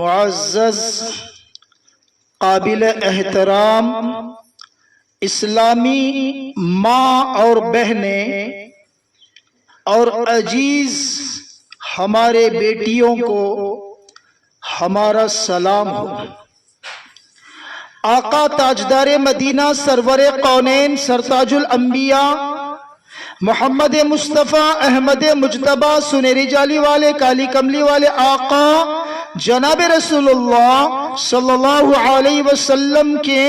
मुअज़्ज़ज़ काबिल एहतराम इस्लामी माँ और बहनें और अजीज हमारे बेटियों को हमारा सलाम हो। आका ताजदार मदीना सरवरे कौनैन सरताजुल अंबिया मोहम्मद मुस्तफ़ा अहमद मुजतबा सुनहरी जाली वाले काली कमली वाले आका जनाब रसूलुल्लाह सल्लल्लाहु अलैहि वसल्लम के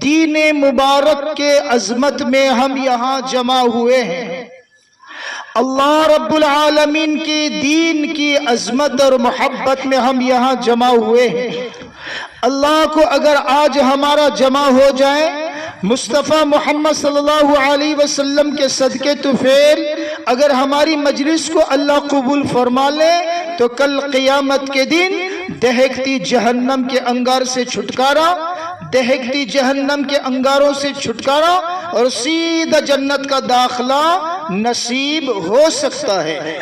दीन मुबारक के अजमत में हम यहाँ जमा हुए हैं। अल्लाह रब्बुल आलमीन के दीन की अजमत और मोहब्बत में हम यहाँ जमा हुए हैं। अल्लाह को अगर आज हमारा जमा हो जाए मुस्तफ़ा मोहम्मद सल्लल्लाहु अलैहि वसल्लम के सदके तुफेल अगर हमारी मजलिस को अल्लाह कबूल फरमा ले तो कल क़यामत के दिन दहकती जहन्नम के अंगार से छुटकारा, दहकती जहन्नम के अंगारों से छुटकारा और सीधा जन्नत का दाखला नसीब हो सकता है।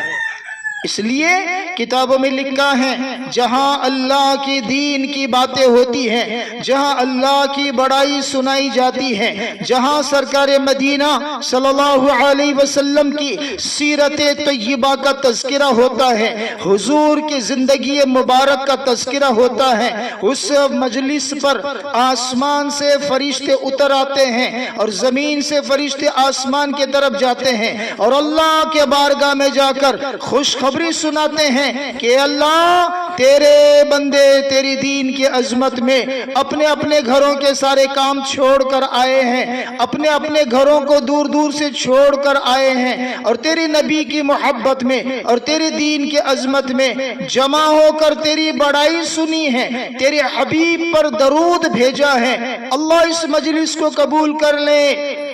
इसलिए किताबों में लिखा है जहां अल्लाह की दीन की बातें होती हैं, जहां अल्लाह की बड़ाई सुनाई जाती है, जहां सरकार मदीना सल्लल्लाहु अलैहि वसल्लम की सीरत तय्यबा का तज़किरा होता है, हुजूर की जिंदगी मुबारक का तज़किरा होता है, उस मजलिस पर आसमान से फरिश्ते उतर आते हैं और जमीन से फरिश्ते आसमान की तरफ जाते हैं और अल्लाह के बारगाह में जाकर खुशखबरी सुनाते हैं कि अल्लाह तेरे बंदे तेरी दीन की अजमत में अपने अपने घरों के सारे काम छोड़कर आए हैं, अपने अपने घरों को दूर दूर से छोड़कर आए हैं और तेरी नबी की मोहब्बत में और तेरे दीन की अजमत में जमा होकर तेरी बड़ाई सुनी है, तेरे हबीब पर दरूद भेजा है। अल्लाह इस मजलिस को कबूल कर ले।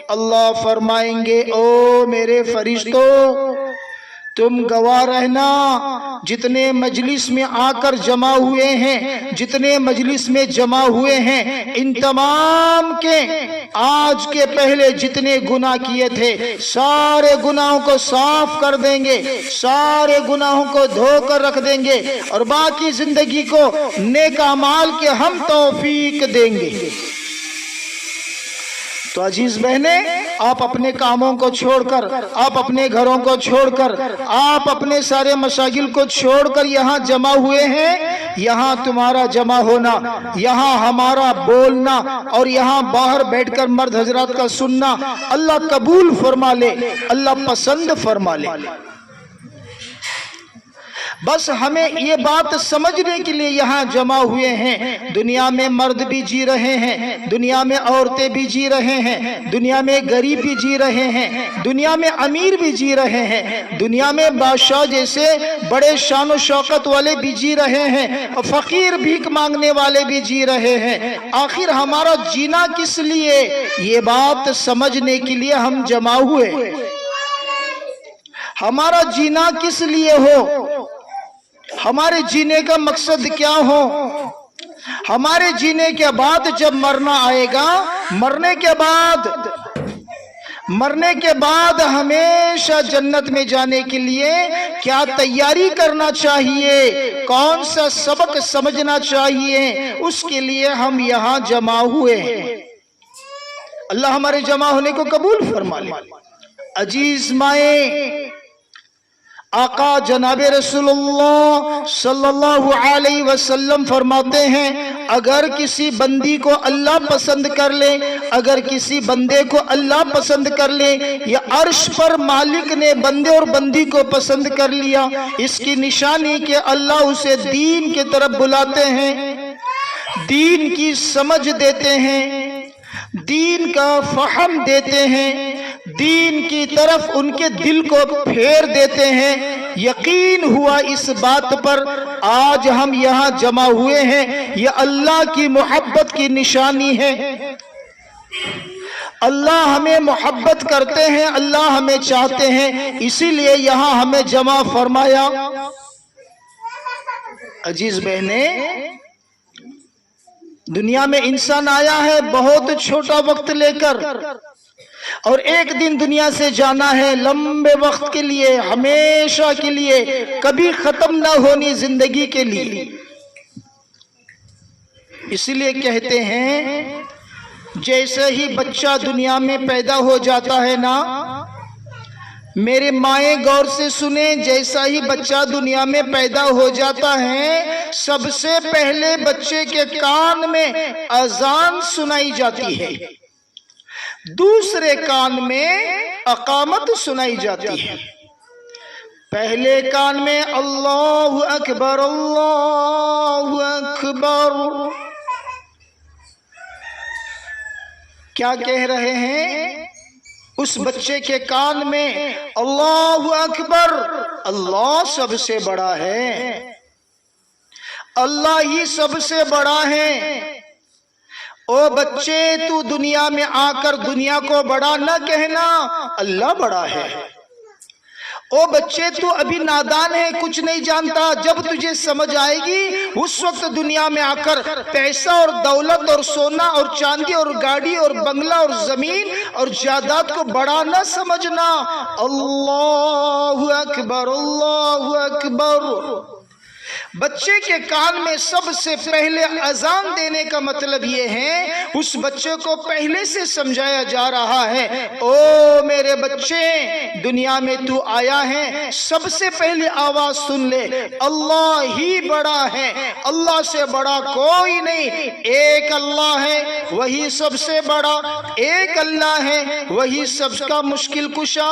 अल्लाह फरमाएंगे ओ मेरे फरिश्तों तुम गवाह रहना, जितने मजलिस में आकर जमा हुए हैं, जितने मजलिस में जमा हुए हैं, इन तमाम के आज के पहले जितने गुनाह किए थे सारे गुनाहों को साफ कर देंगे, सारे गुनाहों को धोकर रख देंगे और बाकी जिंदगी को नेक अमाल के हम तौफीक देंगे। तो अजीज बहने, आप अपने कामों को छोड़कर, आप अपने घरों को छोड़कर, आप अपने सारे मशागिल को छोड़कर यहाँ जमा हुए हैं। यहाँ तुम्हारा जमा होना, यहाँ हमारा बोलना और यहाँ बाहर बैठकर मर्द हजरात का सुनना अल्लाह कबूल फरमा ले, अल्लाह पसंद फरमा ले। बस हमें ये बात समझने के लिए यहाँ जमा हुए हैं। दुनिया में मर्द भी जी रहे हैं, दुनिया में औरतें भी जी रहे हैं, दुनिया में गरीब भी जी रहे हैं, दुनिया में अमीर भी जी रहे हैं, दुनिया में बादशाह जैसे बड़े शान और शौकत वाले भी जी रहे हैं और फकीर भीख मांगने वाले भी जी रहे हैं। आखिर हमारा जीना किस लिए, ये बात समझने के लिए हम जमा हुए। हमारा जीना किस लिए हो, हमारे जीने का मकसद क्या हो, हमारे जीने के बाद जब मरना आएगा, मरने के बाद हमेशा जन्नत में जाने के लिए क्या तैयारी करना चाहिए, कौन सा सबक समझना चाहिए, उसके लिए हम यहाँ जमा हुए हैं। अल्लाह हमारे जमा होने को कबूल फरमा ले। अजीज माए, आका जनाब रसूलुल्लाह सल्लल्लाहु अलैहि वसल्लम फरमाते हैं अगर किसी बंदी को अल्लाह पसंद कर ले, अगर किसी बंदे को अल्लाह पसंद कर ले या अर्श पर मालिक ने बंदे और बंदी को पसंद कर लिया, इसकी निशानी कि अल्लाह उसे दीन की तरफ बुलाते हैं, दीन की समझ देते हैं, दीन का फहम देते हैं, दीन की तरफ उनके दिल को फेर देते हैं। यकीन हुआ इस बात पर आज हम यहाँ जमा हुए हैं, ये अल्लाह की मोहब्बत की निशानी है। अल्लाह हमें मोहब्बत करते हैं, अल्लाह हमें चाहते हैं, इसीलिए यहाँ हमें जमा फरमाया। अजीज बहने, दुनिया में इंसान आया है बहुत छोटा वक्त लेकर और एक दिन दुनिया से जाना है, लंबे वक्त के लिए, हमेशा के लिए, कभी खत्म ना होनी जिंदगी के लिए। اس لیے کہتے ہیں جیسے ہی بچہ دنیا میں پیدا ہو جاتا ہے نا، میرے مائیں غور سے سنیں، جیسا ہی بچہ دنیا میں پیدا ہو جاتا ہے سب سے پہلے بچے کے کان میں اذان سنائی جاتی ہے، دوسرے کان میں اقامت سنائی جاتی ہے۔ پہلے کان میں اللہ اکبر اللہ اکبر، کیا کہہ رہے ہیں؟ اس بچے کے کان میں اللہ اکبر، اللہ سب سے بڑا ہے، اللہ ہی سب سے بڑا ہے۔ او بچے، تو دنیا میں آ کر دنیا کو بڑا نہ کہنا، اللہ بڑا ہے۔ او بچے، تو ابھی نادان ہے، کچھ نہیں جانتا، جب تجھے سمجھ آئے گی اس وقت دنیا میں آ کر پیسہ اور دولت اور سونا اور چاندی اور گاڑی اور بنگلہ اور زمین اور جائیداد کو بڑا نہ سمجھنا، اللہ اکبر اللہ اکبر۔ بچے کے کان میں سب سے پہلے اذان دینے کا مطلب یہ ہے اس بچے کو پہلے سے سمجھایا جا رہا ہے، او میرے بچے، دنیا میں تو آیا ہے، سب سے پہلے آواز سن لے، اللہ ہی بڑا ہے، اللہ سے بڑا کوئی نہیں، ایک اللہ ہے وہی سب سے بڑا، ایک اللہ ہے وہی سب کا مشکل کشا،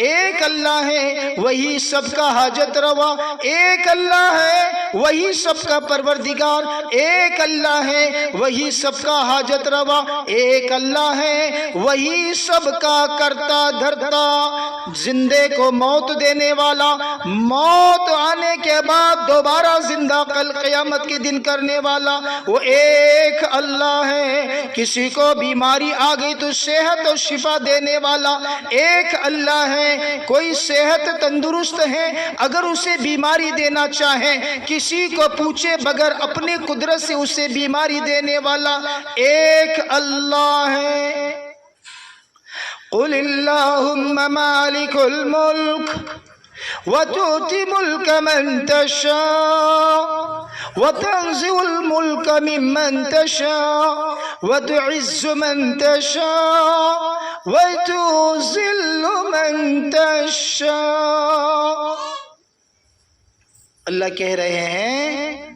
ایک اللہ ہے وہی سب کا حاجت روا، ایک اللہ ہے وہی سب کا پروردگار، ایک اللہ ہے وہی سب کا حاجت روا، ایک اللہ ہے وہی سب کا کرتا دھرتا، زندے کو موت دینے والا، موت آنے کے بعد دوبارہ زندہ کل قیامت کے دن کرنے والا، وہ ایک اللہ ہے۔ کسی کو بیماری آ گئی تو صحت اور شفا دینے والا ایک اللہ ہے، کوئی صحت تندرست ہے اگر اسے بیماری دینا چاہے، کسی کو پوچھے بغیر اپنی قدرت سے اسے بیماری دینے والا ایک اللہ ہے۔ قل اللہم مالک الملک وتؤتی ملک من تشاء وتنزع الملک ممن تشاء وتعز من تشاء وتذل من تشاء۔ اللہ کہہ رہے ہیں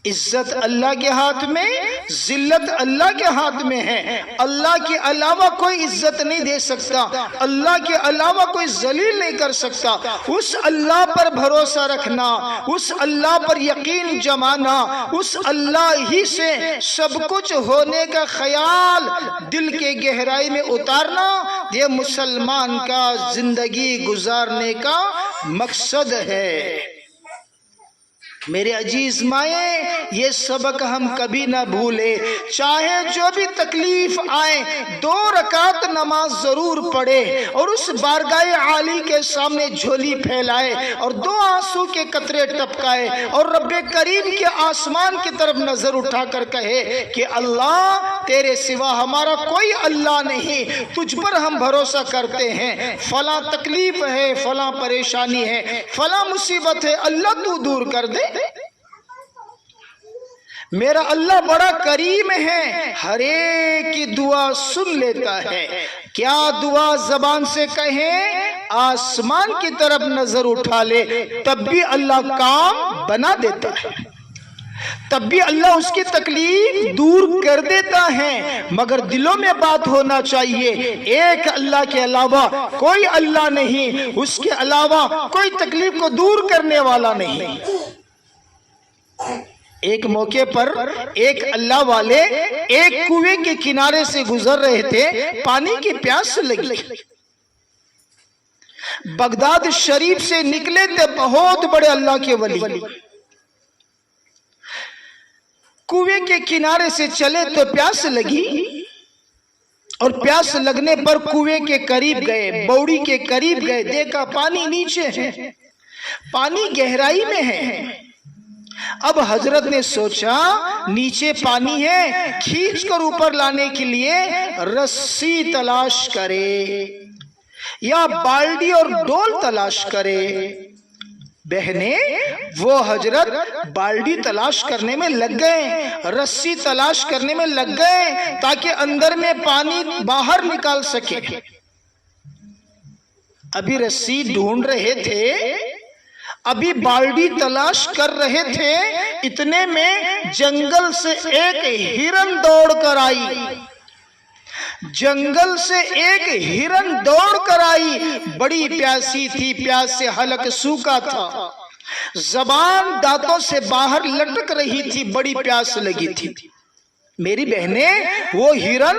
عزت اللہ کے ہاتھ میں، ذلت اللہ کے ہاتھ میں ہے، اللہ کے علاوہ کوئی عزت نہیں دے سکتا، اللہ کے علاوہ کوئی ذلیل نہیں کر سکتا، اس اللہ پر بھروسہ رکھنا، اس اللہ پر یقین جمانا، اس اللہ ہی سے سب کچھ ہونے کا خیال دل کے گہرائی میں اتارنا، یہ مسلمان کا زندگی گزارنے کا مقصد ہے۔ میرے عزیز مائیں، یہ سبق ہم کبھی نہ بھولے، چاہے جو بھی تکلیف آئے 2 رکعت نماز ضرور پڑھے اور اس بارگاہ عالی کے سامنے جھولی پھیلائے اور 2 آنسو کے قطرے ٹپکائے اور رب کریم کے آسمان کی طرف نظر اٹھا کر کہے کہ اللہ تیرے سوا ہمارا کوئی اللہ نہیں، تجھ پر ہم بھروسہ کرتے ہیں، فلاں تکلیف ہے، فلاں پریشانی ہے، فلاں مصیبت ہے، اللہ تو دور کر دے۔ میرا اللہ بڑا کریم ہے، ہر ایک کی دعا سن لیتا ہے۔ کیا دعا زبان سے کہیں، آسمان کی طرف نظر اٹھا لے تب بھی اللہ کام بنا دیتا ہے، تب بھی اللہ اس کی تکلیف دور کر دیتا ہے، مگر دلوں میں بات ہونا چاہیے ایک اللہ کے علاوہ کوئی اللہ نہیں، اس کے علاوہ کوئی تکلیف کو دور کرنے والا نہیں۔ ایک موقع پر ایک اللہ والے ایک کنویں کے کنارے سے گزر رہے تھے، پانی کی پیاس لگی، بغداد شریف سے نکلے تھے بہت بڑے اللہ کے ولی، کنویں کے کنارے سے چلے تو پیاس لگی اور پیاس لگنے پر کنویں کے قریب گئے، بوڑی کے قریب گئے، دیکھا پانی نیچے ہے، پانی گہرائی میں ہے۔ اب حضرت نے سوچا نیچے پانی ہے، کھینچ کر اوپر لانے کے لیے رسی تلاش کرے یا بالٹی اور ڈول تلاش کرے۔ بہنیں وہ حضرت بالٹی تلاش کرنے میں لگ گئے، رسی تلاش کرنے میں لگ گئے تاکہ اندر میں پانی باہر نکال سکے۔ ابھی رسی ڈھونڈ رہے تھے، ابھی بالٹی تلاش کر رہے تھے، اتنے میں جنگل سے ایک ہرن دوڑ کر آئی، جنگل سے ایک ہرن دوڑ کر آئی، بڑی پیاسی تھی، پیاس سے حلق سوکھا تھا، زبان دانتوں سے باہر لٹک رہی تھی، بڑی پیاس لگی تھی۔ میری بہنیں، وہ ہرن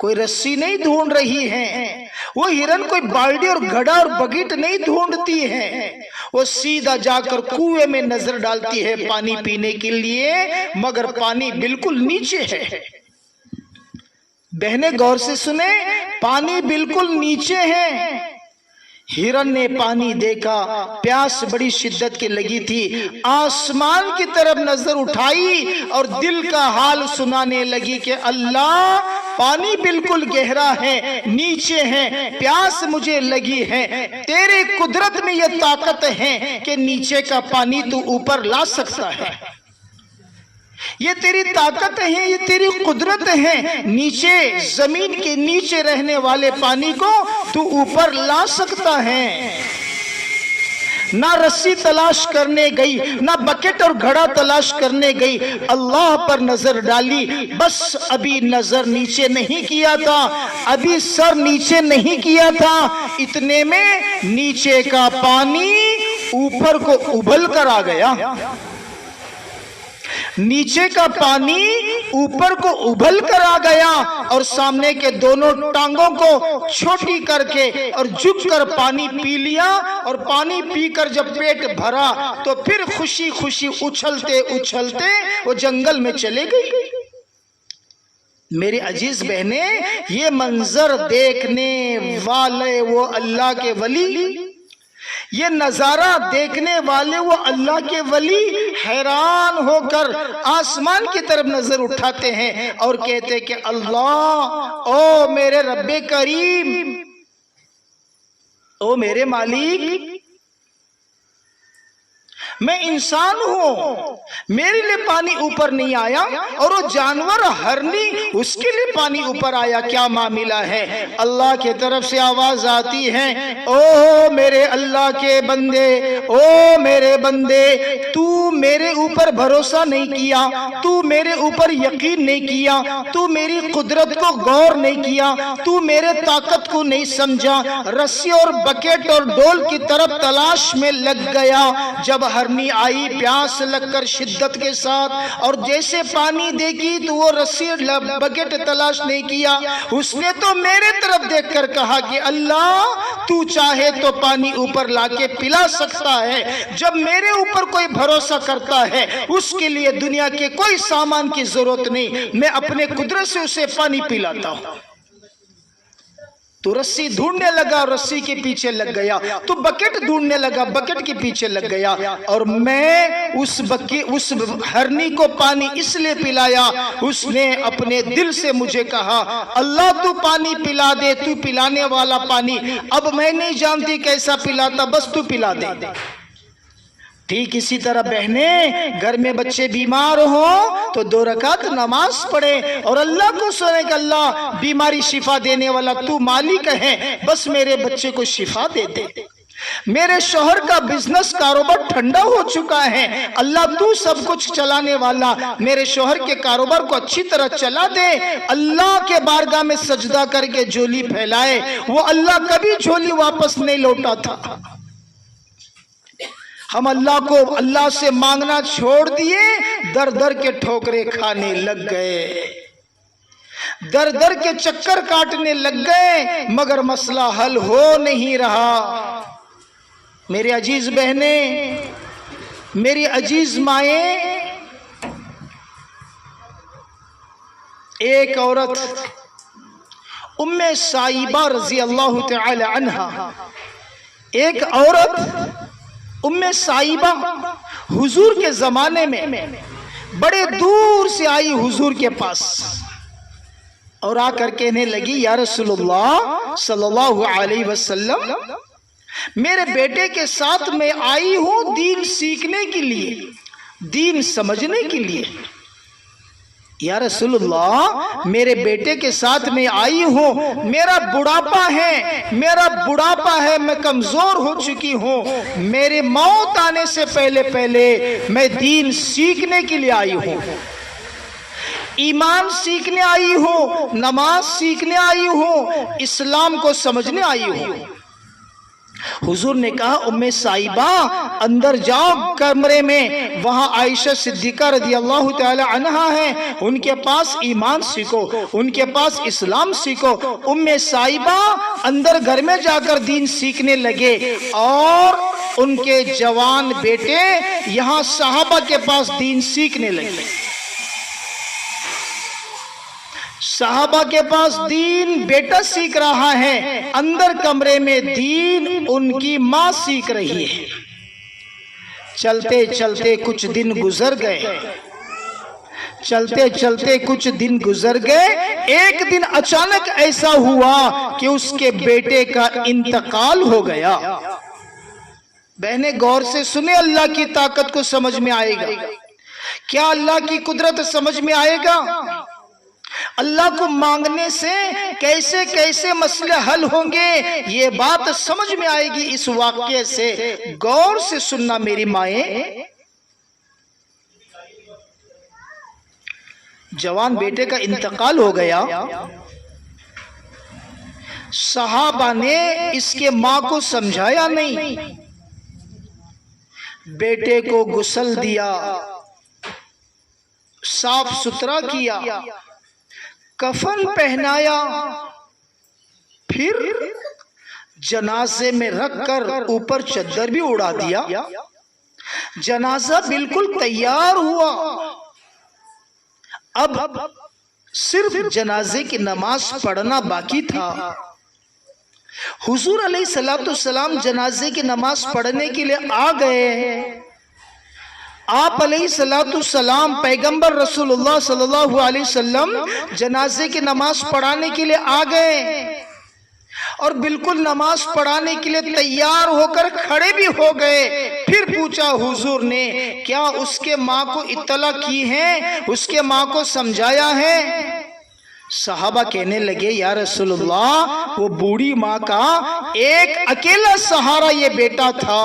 کوئی رسی نہیں ڈھونڈ رہی ہے، وہ ہرن کوئی بالٹی اور گھڑا اور بکیٹ نہیں ڈھونڈتی ہے، وہ سیدھا جا کر کنویں میں نظر ڈالتی ہے پانی پینے کے لیے، مگر پانی بالکل نیچے ہے۔ بہنیں غور سے سنیں، پانی بالکل نیچے ہے۔ ہرن نے پانی دیکھا، پیاس بڑی شدت کی لگی تھی، آسمان کی طرف نظر اٹھائی اور دل کا حال سنانے لگی کہ اللہ، پانی بالکل گہرا ہے، نیچے ہے، پیاس مجھے لگی ہے، تیرے قدرت میں یہ طاقت ہے کہ نیچے کا پانی تو اوپر لا سکتا ہے، یہ تیری طاقت ہے، یہ تیری قدرت ہے، نیچے زمین کے نیچے رہنے والے پانی کو تو اوپر لا سکتا ہے۔ نہ رسی تلاش کرنے گئی، نہ بکٹ اور گھڑا تلاش کرنے گئی، اللہ پر نظر ڈالی، بس ابھی نظر نیچے نہیں کیا تھا، ابھی سر نیچے نہیں کیا تھا، اتنے میں نیچے کا پانی اوپر کو ابل کر آ گیا، نیچے کا پانی اوپر کو ابل کر آ گیا، اور سامنے کے دونوں ٹانگوں کو چھوٹی کر کے اور جھک کر پانی پی لیا، اور پانی پی کر جب پیٹ بھرا تو پھر خوشی خوشی اچھلتے اچھلتے وہ جنگل میں چلے گئی۔ میری عزیز بہنیں، یہ منظر دیکھنے والے وہ اللہ کے ولی، یہ نظارہ دیکھنے والے وہ اللہ کے ولی حیران ہو کر آسمان کی طرف نظر اٹھاتے ہیں اور کہتے کہ اللہ، او میرے رب کریم، او میرے مالک، میں انسان ہوں، میرے لیے پانی اوپر نہیں آیا، اور وہ جانور ہرنی، اس کے لیے پانی اوپر آیا، کیا معاملہ ہے؟ اللہ کی طرف سے آواز آتی ہے، او میرے اللہ کے بندے، او میرے بندے، تو میرے اوپر بھروسہ نہیں کیا، تو میرے اوپر یقین نہیں کیا، تو میری قدرت کو غور نہیں کیا، تو میرے طاقت کو نہیں سمجھا، رسی اور بکیٹ اور ڈول کی طرف تلاش میں لگ گیا، جب ہرنی آئی پیاس لگ کر شدت کے ساتھ، اور جیسے پانی دیکھی تو وہ رسی بکیٹ تلاش نہیں کیا، اس نے تو میرے طرف دیکھ کر کہا کہ اللہ، تو چاہے تو پانی اوپر لا کے پلا سکتا ہے، جب میرے اوپر کوئی بھروسہ کرتا ہے اس کے لیے دنیا کے کوئی سامان کی ضرورت نہیں، میں اپنے قدرت سے اسے پانی پلاتا ہوں۔ تو رسی ڈھونڈنے لگا، رسی کے پیچھے لگ گیا، تو بکٹ ڈھونڈنے لگا، بکٹ کے پیچھے لگ گیا، اور میں اس ہرنی کو پانی اس لیے پلایا، اس نے اپنے دل سے مجھے کہا اللہ تو پانی پلا دے، تو پلانے والا پانی، اب میں نہیں جانتی کیسا پلاتا، بس تو پلا دے۔ ٹھیک اسی طرح بہنیں، گھر میں بچے بیمار ہوں تو 2 رکعت نماز پڑھیں اور اللہ کو سنے کہ اللہ، بیماری شفا دینے والا تو مالک ہے، بس میرے بچے کو شفا دے دے۔ میرے شوہر کا بزنس کاروبار ٹھنڈا ہو چکا ہے، اللہ تو سب کچھ چلانے والا، میرے شوہر کے کاروبار کو اچھی طرح چلا دے۔ اللہ کے بارگاہ میں سجدہ کر کے جھولی پھیلائے، وہ اللہ کبھی جھولی واپس نہیں لوٹا تھا۔ ہم اللہ سے مانگنا چھوڑ دیے، در در کے ٹھوکرے کھانے لگ گئے، در در کے چکر کاٹنے لگ گئے، مگر مسئلہ حل ہو نہیں رہا۔ میرے عزیز بہنیں، میری عزیز مائیں، ایک عورت ام سائبہ رضی اللہ تعالی عنہا، ایک عورت ام سائبہ حضور کے زمانے میں بڑے دور سے آئی حضور کے پاس، اور آ کر کہنے لگی یا رسول اللہ صلی اللہ علیہ وسلم، میرے بیٹے کے ساتھ میں آئی ہوں دین سیکھنے کے لیے، دین سمجھنے کے لیے۔ یا رسول اللہ میرے بیٹے کے ساتھ میں آئی ہوں، میرا بڑھاپا ہے، میں کمزور ہو چکی ہوں، میرے موت آنے سے پہلے میں دین سیکھنے کے لیے آئی ہوں، ایمان سیکھنے آئی ہوں، نماز سیکھنے آئی ہوں، اسلام کو سمجھنے آئی ہوں۔ حضور نے کہا ام صائبہ اندر جاؤ کمرے میں، وہاں عائشہ صدیقہ رضی اللہ تعالی عنہا ہے، ان کے پاس ایمان سیکھو، ان کے پاس اسلام سیکھو۔ ام صائبہ اندر گھر میں جا کر دین سیکھنے لگے، اور ان کے جوان بیٹے یہاں صحابہ کے پاس دین سیکھنے لگے۔ صحابہ کے پاس دین بیٹا سیکھ رہا ہے، اندر کمرے میں دین ان کی ماں سیکھ رہی ہے۔ چلتے چلتے کچھ دن گزر گئے، ایک دن اچانک ایسا ہوا کہ اس کے بیٹے کا انتقال ہو گیا۔ بہنیں غور سے سنیں، اللہ کی طاقت کو سمجھ میں آئے گا کیا؟ اللہ کی قدرت سمجھ میں آئے گا؟ اللہ کو مانگنے سے کیسے کیسے مسئلے حل ہوں گے، یہ بات سمجھ میں آئے گی اس واقعے سے۔ غور سے سننا میری مائیں، جوان بیٹے کا انتقال ہو گیا، صحابہ نے اس کے ماں کو سمجھایا نہیں، بیٹے کو غسل دیا، صاف ستھرا کیا، کفن پہنایا، پھر جنازے میں رکھ کر اوپر چادر بھی اڑا دیا۔ جنازہ بالکل تیار ہوا، اب صرف جنازے کی نماز پڑھنا باقی تھا۔ حضور علیہ السلام جنازے کی نماز پڑھنے کے لیے آ گئے۔ آپ علیہ السلام پیغمبر رسول اللہ صلی اللہ علیہ وسلم جنازے کی نماز پڑھانے کے لیے آ گئے، اور بالکل نماز پڑھانے کے لیے تیار ہو کر کھڑے بھی ہو گئے۔ پھر پوچھا حضور نے، کیا اس کے ماں کو اطلاع کی ہے، اس کے ماں کو سمجھایا ہے؟ صحابہ کہنے لگے یا رسول اللہ وہ بوڑھی ماں کا ایک اکیلا سہارا یہ بیٹا تھا،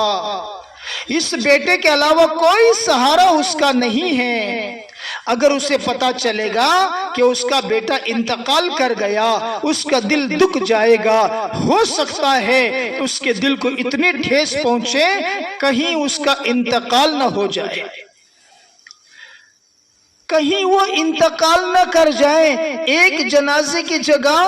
اس بیٹے کے علاوہ کوئی سہارا اس کا نہیں ہے۔ اگر اسے پتا چلے گا کہ اس کا بیٹا انتقال کر گیا، اس کا دل دکھ جائے گا، ہو سکتا ہے اس کے دل کو اتنی ٹھیس پہنچے کہیں اس کا انتقال نہ ہو جائے، کہیں وہ انتقال نہ کر جائے، ایک جنازے کی جگہ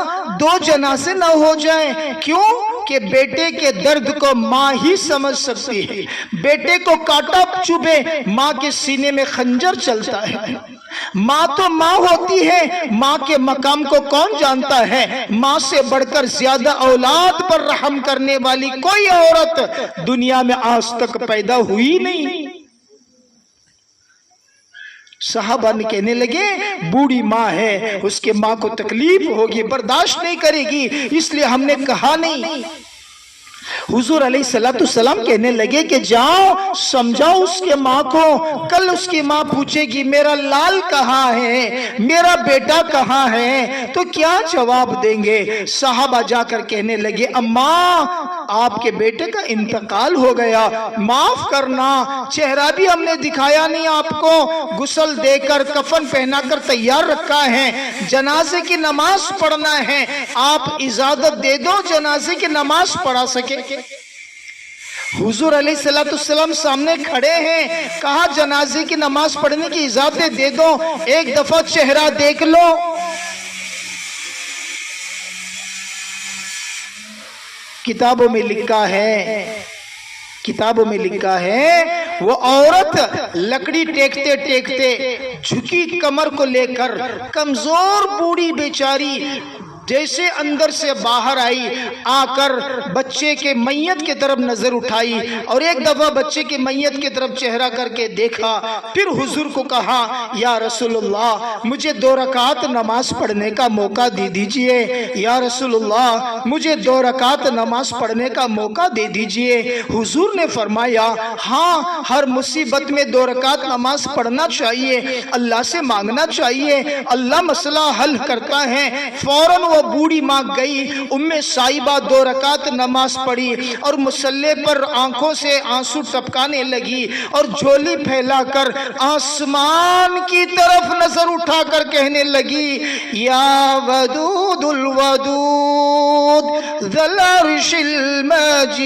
2 جنازے نہ ہو جائیں۔ کیوں کہ بیٹے کے درد کو ماں ہی سمجھ سکتی ہے۔ بیٹے کو کانٹا چبھے، ماں کے سینے میں خنجر چلتا ہے۔ ماں تو ماں ہوتی ہے، ماں کے مقام کو کون جانتا ہے؟ ماں سے بڑھ کر زیادہ اولاد پر رحم کرنے والی کوئی عورت دنیا میں آج تک پیدا ہوئی نہیں۔ صحابہ نے کہنے لگے بوڑھی ماں ہے، اس کے ماں کو تکلیف ہوگی، برداشت نہیں کرے گی، اس لیے ہم نے کہا نہیں۔ حضور علیہ السلام کہنے لگے کہ جاؤ سمجھاؤ اس کے ماں کو، کل اس کی ماں پوچھے گی میرا لال کہاں ہے، میرا بیٹا کہاں ہے، تو کیا جواب دیں گے؟ صحابہ جا کر کہنے لگے اماں آپ کے بیٹے کا انتقال ہو گیا، معاف کرنا، چہرہ بھی ہم نے دکھایا نہیں آپ کو، غسل دے کر کفن پہنا کر تیار رکھا ہے، جنازے کی نماز پڑھنا ہے، آپ اجازت دے دو جنازے کی نماز پڑھا سکے۔ حضور علیہ السلام سامنے کھڑے ہیں، کہا جنازے کی نماز پڑھنے کی اجازت دے دو، ایک دفعہ چہرہ دیکھ لو۔ کتابوں میں لکھا ہے وہ عورت لکڑی ٹیکتے ٹیکتے جھکی کمر کو لے کر، کمزور بوڑھی بیچاری جیسے اندر سے باہر آئی، آ کر بچے کے میت کی طرف نظر اٹھائی اور ایک دفعہ بچے کی میت کی طرف چہرہ کر کے دیکھا، پھر حضور کو کہا یا رسول اللہ مجھے 2 رکعت نماز پڑھنے کا موقع دے دیجئے، یا رسول اللہ مجھے 2 رکعت نماز پڑھنے کا موقع دے دیجئے۔ حضور نے فرمایا ہاں، ہر مصیبت میں 2 رکعت نماز پڑھنا چاہیے، اللہ سے مانگنا چاہیے، اللہ مسئلہ حل کرتا ہے۔ فوراً وہ بوڑھی ماں گئی، ام صائبہ 2 رکعت نماز پڑھی اور مصلی پر آنکھوں سے آنسو ٹپکانے لگی اور جھولی پھیلا کر آسمان کی طرف نظر اٹھا کر کہنے لگی یا ودود الودود ذی العرش المجید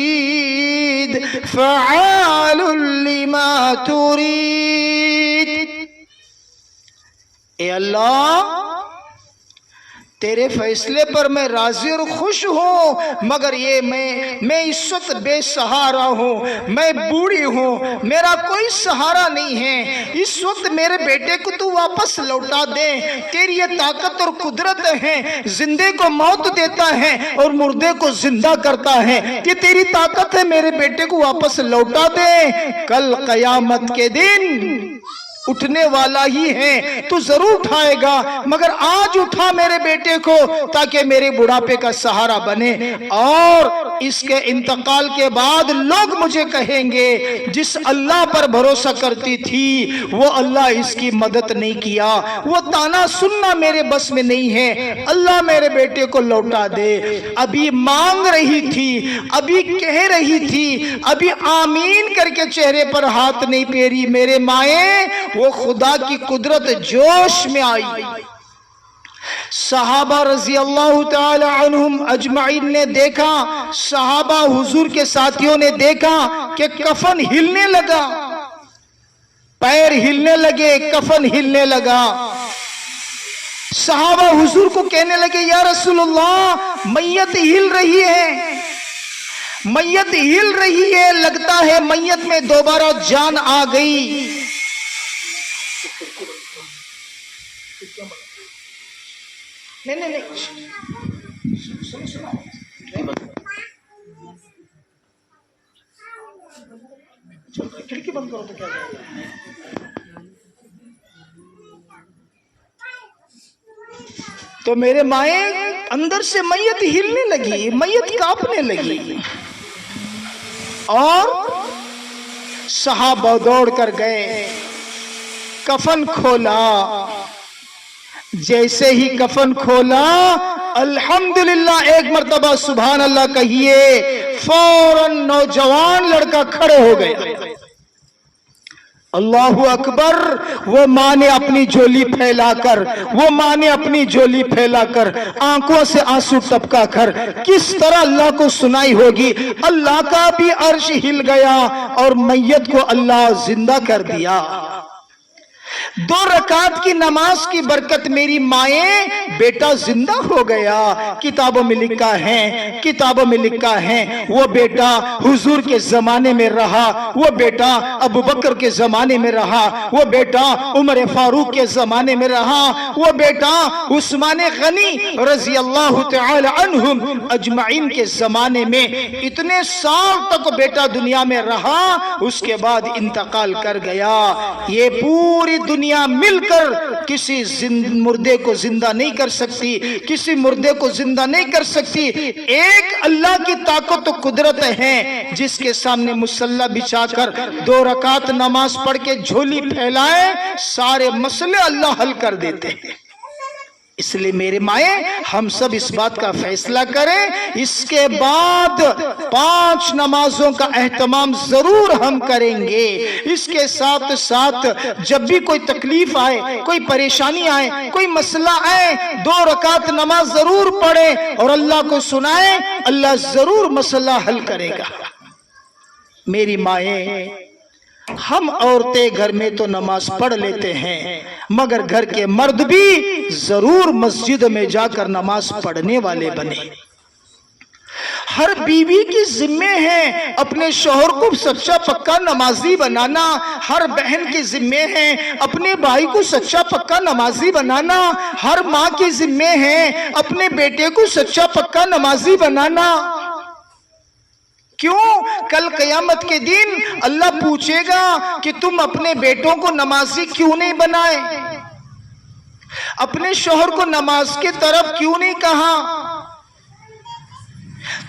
فعال لما ترید۔ اے اللہ تیرے فیصلے پر میں راضی اور خوش ہوں، مگر یہ میں اس وقت بے سہارا ہوں، میں بوڑھی ہوں، میرا کوئی سہارا نہیں ہے، اس وقت میرے بیٹے کو تو واپس لوٹا دے، تیری یہ طاقت اور قدرت ہے، زندے کو موت دیتا ہے اور مردے کو زندہ کرتا ہے، یہ تیری طاقت ہے، میرے بیٹے کو واپس لوٹا دے۔ کل قیامت کے دن اٹھنے والا ہی ہے، تو ضرور اٹھائے گا، مگر آج اٹھا میرے بیٹے کو تاکہ میرے بڑھاپے کا سہارا بنے، اور اس کے انتقال کے بعد لوگ مجھے کہیں گے جس اللہ پر بھروسہ کرتی تھی وہ اللہ اس کی مدد نہیں کیا، وہ تانا سننا میرے بس میں نہیں ہے، اللہ میرے بیٹے کو لوٹا دے۔ ابھی مانگ رہی تھی، ابھی کہہ رہی تھی، ابھی آمین کر کے چہرے پر ہاتھ نہیں پھیری میرے مائیں، وہ خدا کی قدرت جوش میں آئی۔ صحابہ رضی اللہ تعالی عنہم اجمعین نے دیکھا، صحابہ حضور کے ساتھیوں نے دیکھا کہ کفن ہلنے لگا، پیر ہلنے لگے، کفن ہلنے لگا۔ صحابہ حضور کو کہنے لگے یا رسول اللہ میت ہل رہی ہے، میت ہل رہی ہے، لگتا ہے میت میں دوبارہ جان آ گئی۔ نہیں کھڑکی بند کرو تو کیا جائے گا۔ تو میرے مائیں اندر سے میت ہلنے لگی، میت کانپنے لگی، اور صحابہ دوڑ کر گئے، کفن کھولا۔ جیسے ہی کفن کھولا الحمدللہ ایک مرتبہ سبحان اللہ کہیے، فوراً نوجوان لڑکا کھڑے ہو گیا۔ اللہ اکبر۔ وہ ماں نے اپنی جھولی پھیلا کر، وہ ماں نے اپنی جھولی پھیلا کر آنکھوں سے آنسو ٹپکا کر کس طرح اللہ کو سنائی ہوگی، اللہ کا بھی عرش ہل گیا اور میت کو اللہ زندہ کر دیا۔ 2 رکعت کی نماز کی برکت میری مائیں، بیٹا زندہ ہو گیا۔ کتابوں میں لکھا ہے، کتابوں میں لکھا ہے وہ بیٹا حضور کے زمانے میں رہا، وہ بیٹا ابو بکر کے زمانے میں رہا، وہ بیٹا عمر فاروق کے زمانے میں رہا، وہ بیٹا عثمان غنی رضی اللہ تعالی عنہم اجمعین کے زمانے میں اتنے سال تک بیٹا دنیا میں رہا، اس کے بعد انتقال کر گیا۔ یہ پوری دنیا مل کر کسی مردے کو زندہ نہیں کر سکتی، کسی مردے کو زندہ نہیں کر سکتی۔ ایک اللہ کی طاقت و قدرت ہے جس کے سامنے مصلی بچھا کر 2 رکعت نماز پڑھ کے جھولی پھیلائے، سارے مسئلے اللہ حل کر دیتے ہیں۔ اس لیے میرے مائیں ہم سب اس بات کا فیصلہ کریں، اس کے بعد 5 نمازوں کا اہتمام ضرور ہم کریں گے۔ اس کے ساتھ ساتھ جب بھی کوئی تکلیف آئے، کوئی پریشانی آئے، کوئی مسئلہ آئے، 2 رکعت نماز ضرور پڑھیں اور اللہ کو سنائیں، اللہ ضرور مسئلہ حل کرے گا۔ میری مائیں، ہم عورتیں گھر میں تو نماز پڑھ لیتے ہیں، مگر گھر کے مرد بھی ضرور مسجد میں جا کر نماز پڑھنے والے بنے۔ ہر بیوی کی ذمہ ہے اپنے شوہر کو سچا پکا نمازی بنانا، ہر بہن کی ذمہ ہے اپنے بھائی کو سچا پکا نمازی بنانا، ہر ماں کی ذمہ ہے اپنے بیٹے کو سچا پکا نمازی بنانا۔ کیوں؟ کل قیامت کے دن اللہ پوچھے گا کہ تم اپنے بیٹوں کو نمازی کیوں نہیں بنائے، اپنے شوہر کو نماز کے طرف کیوں نہیں کہا؟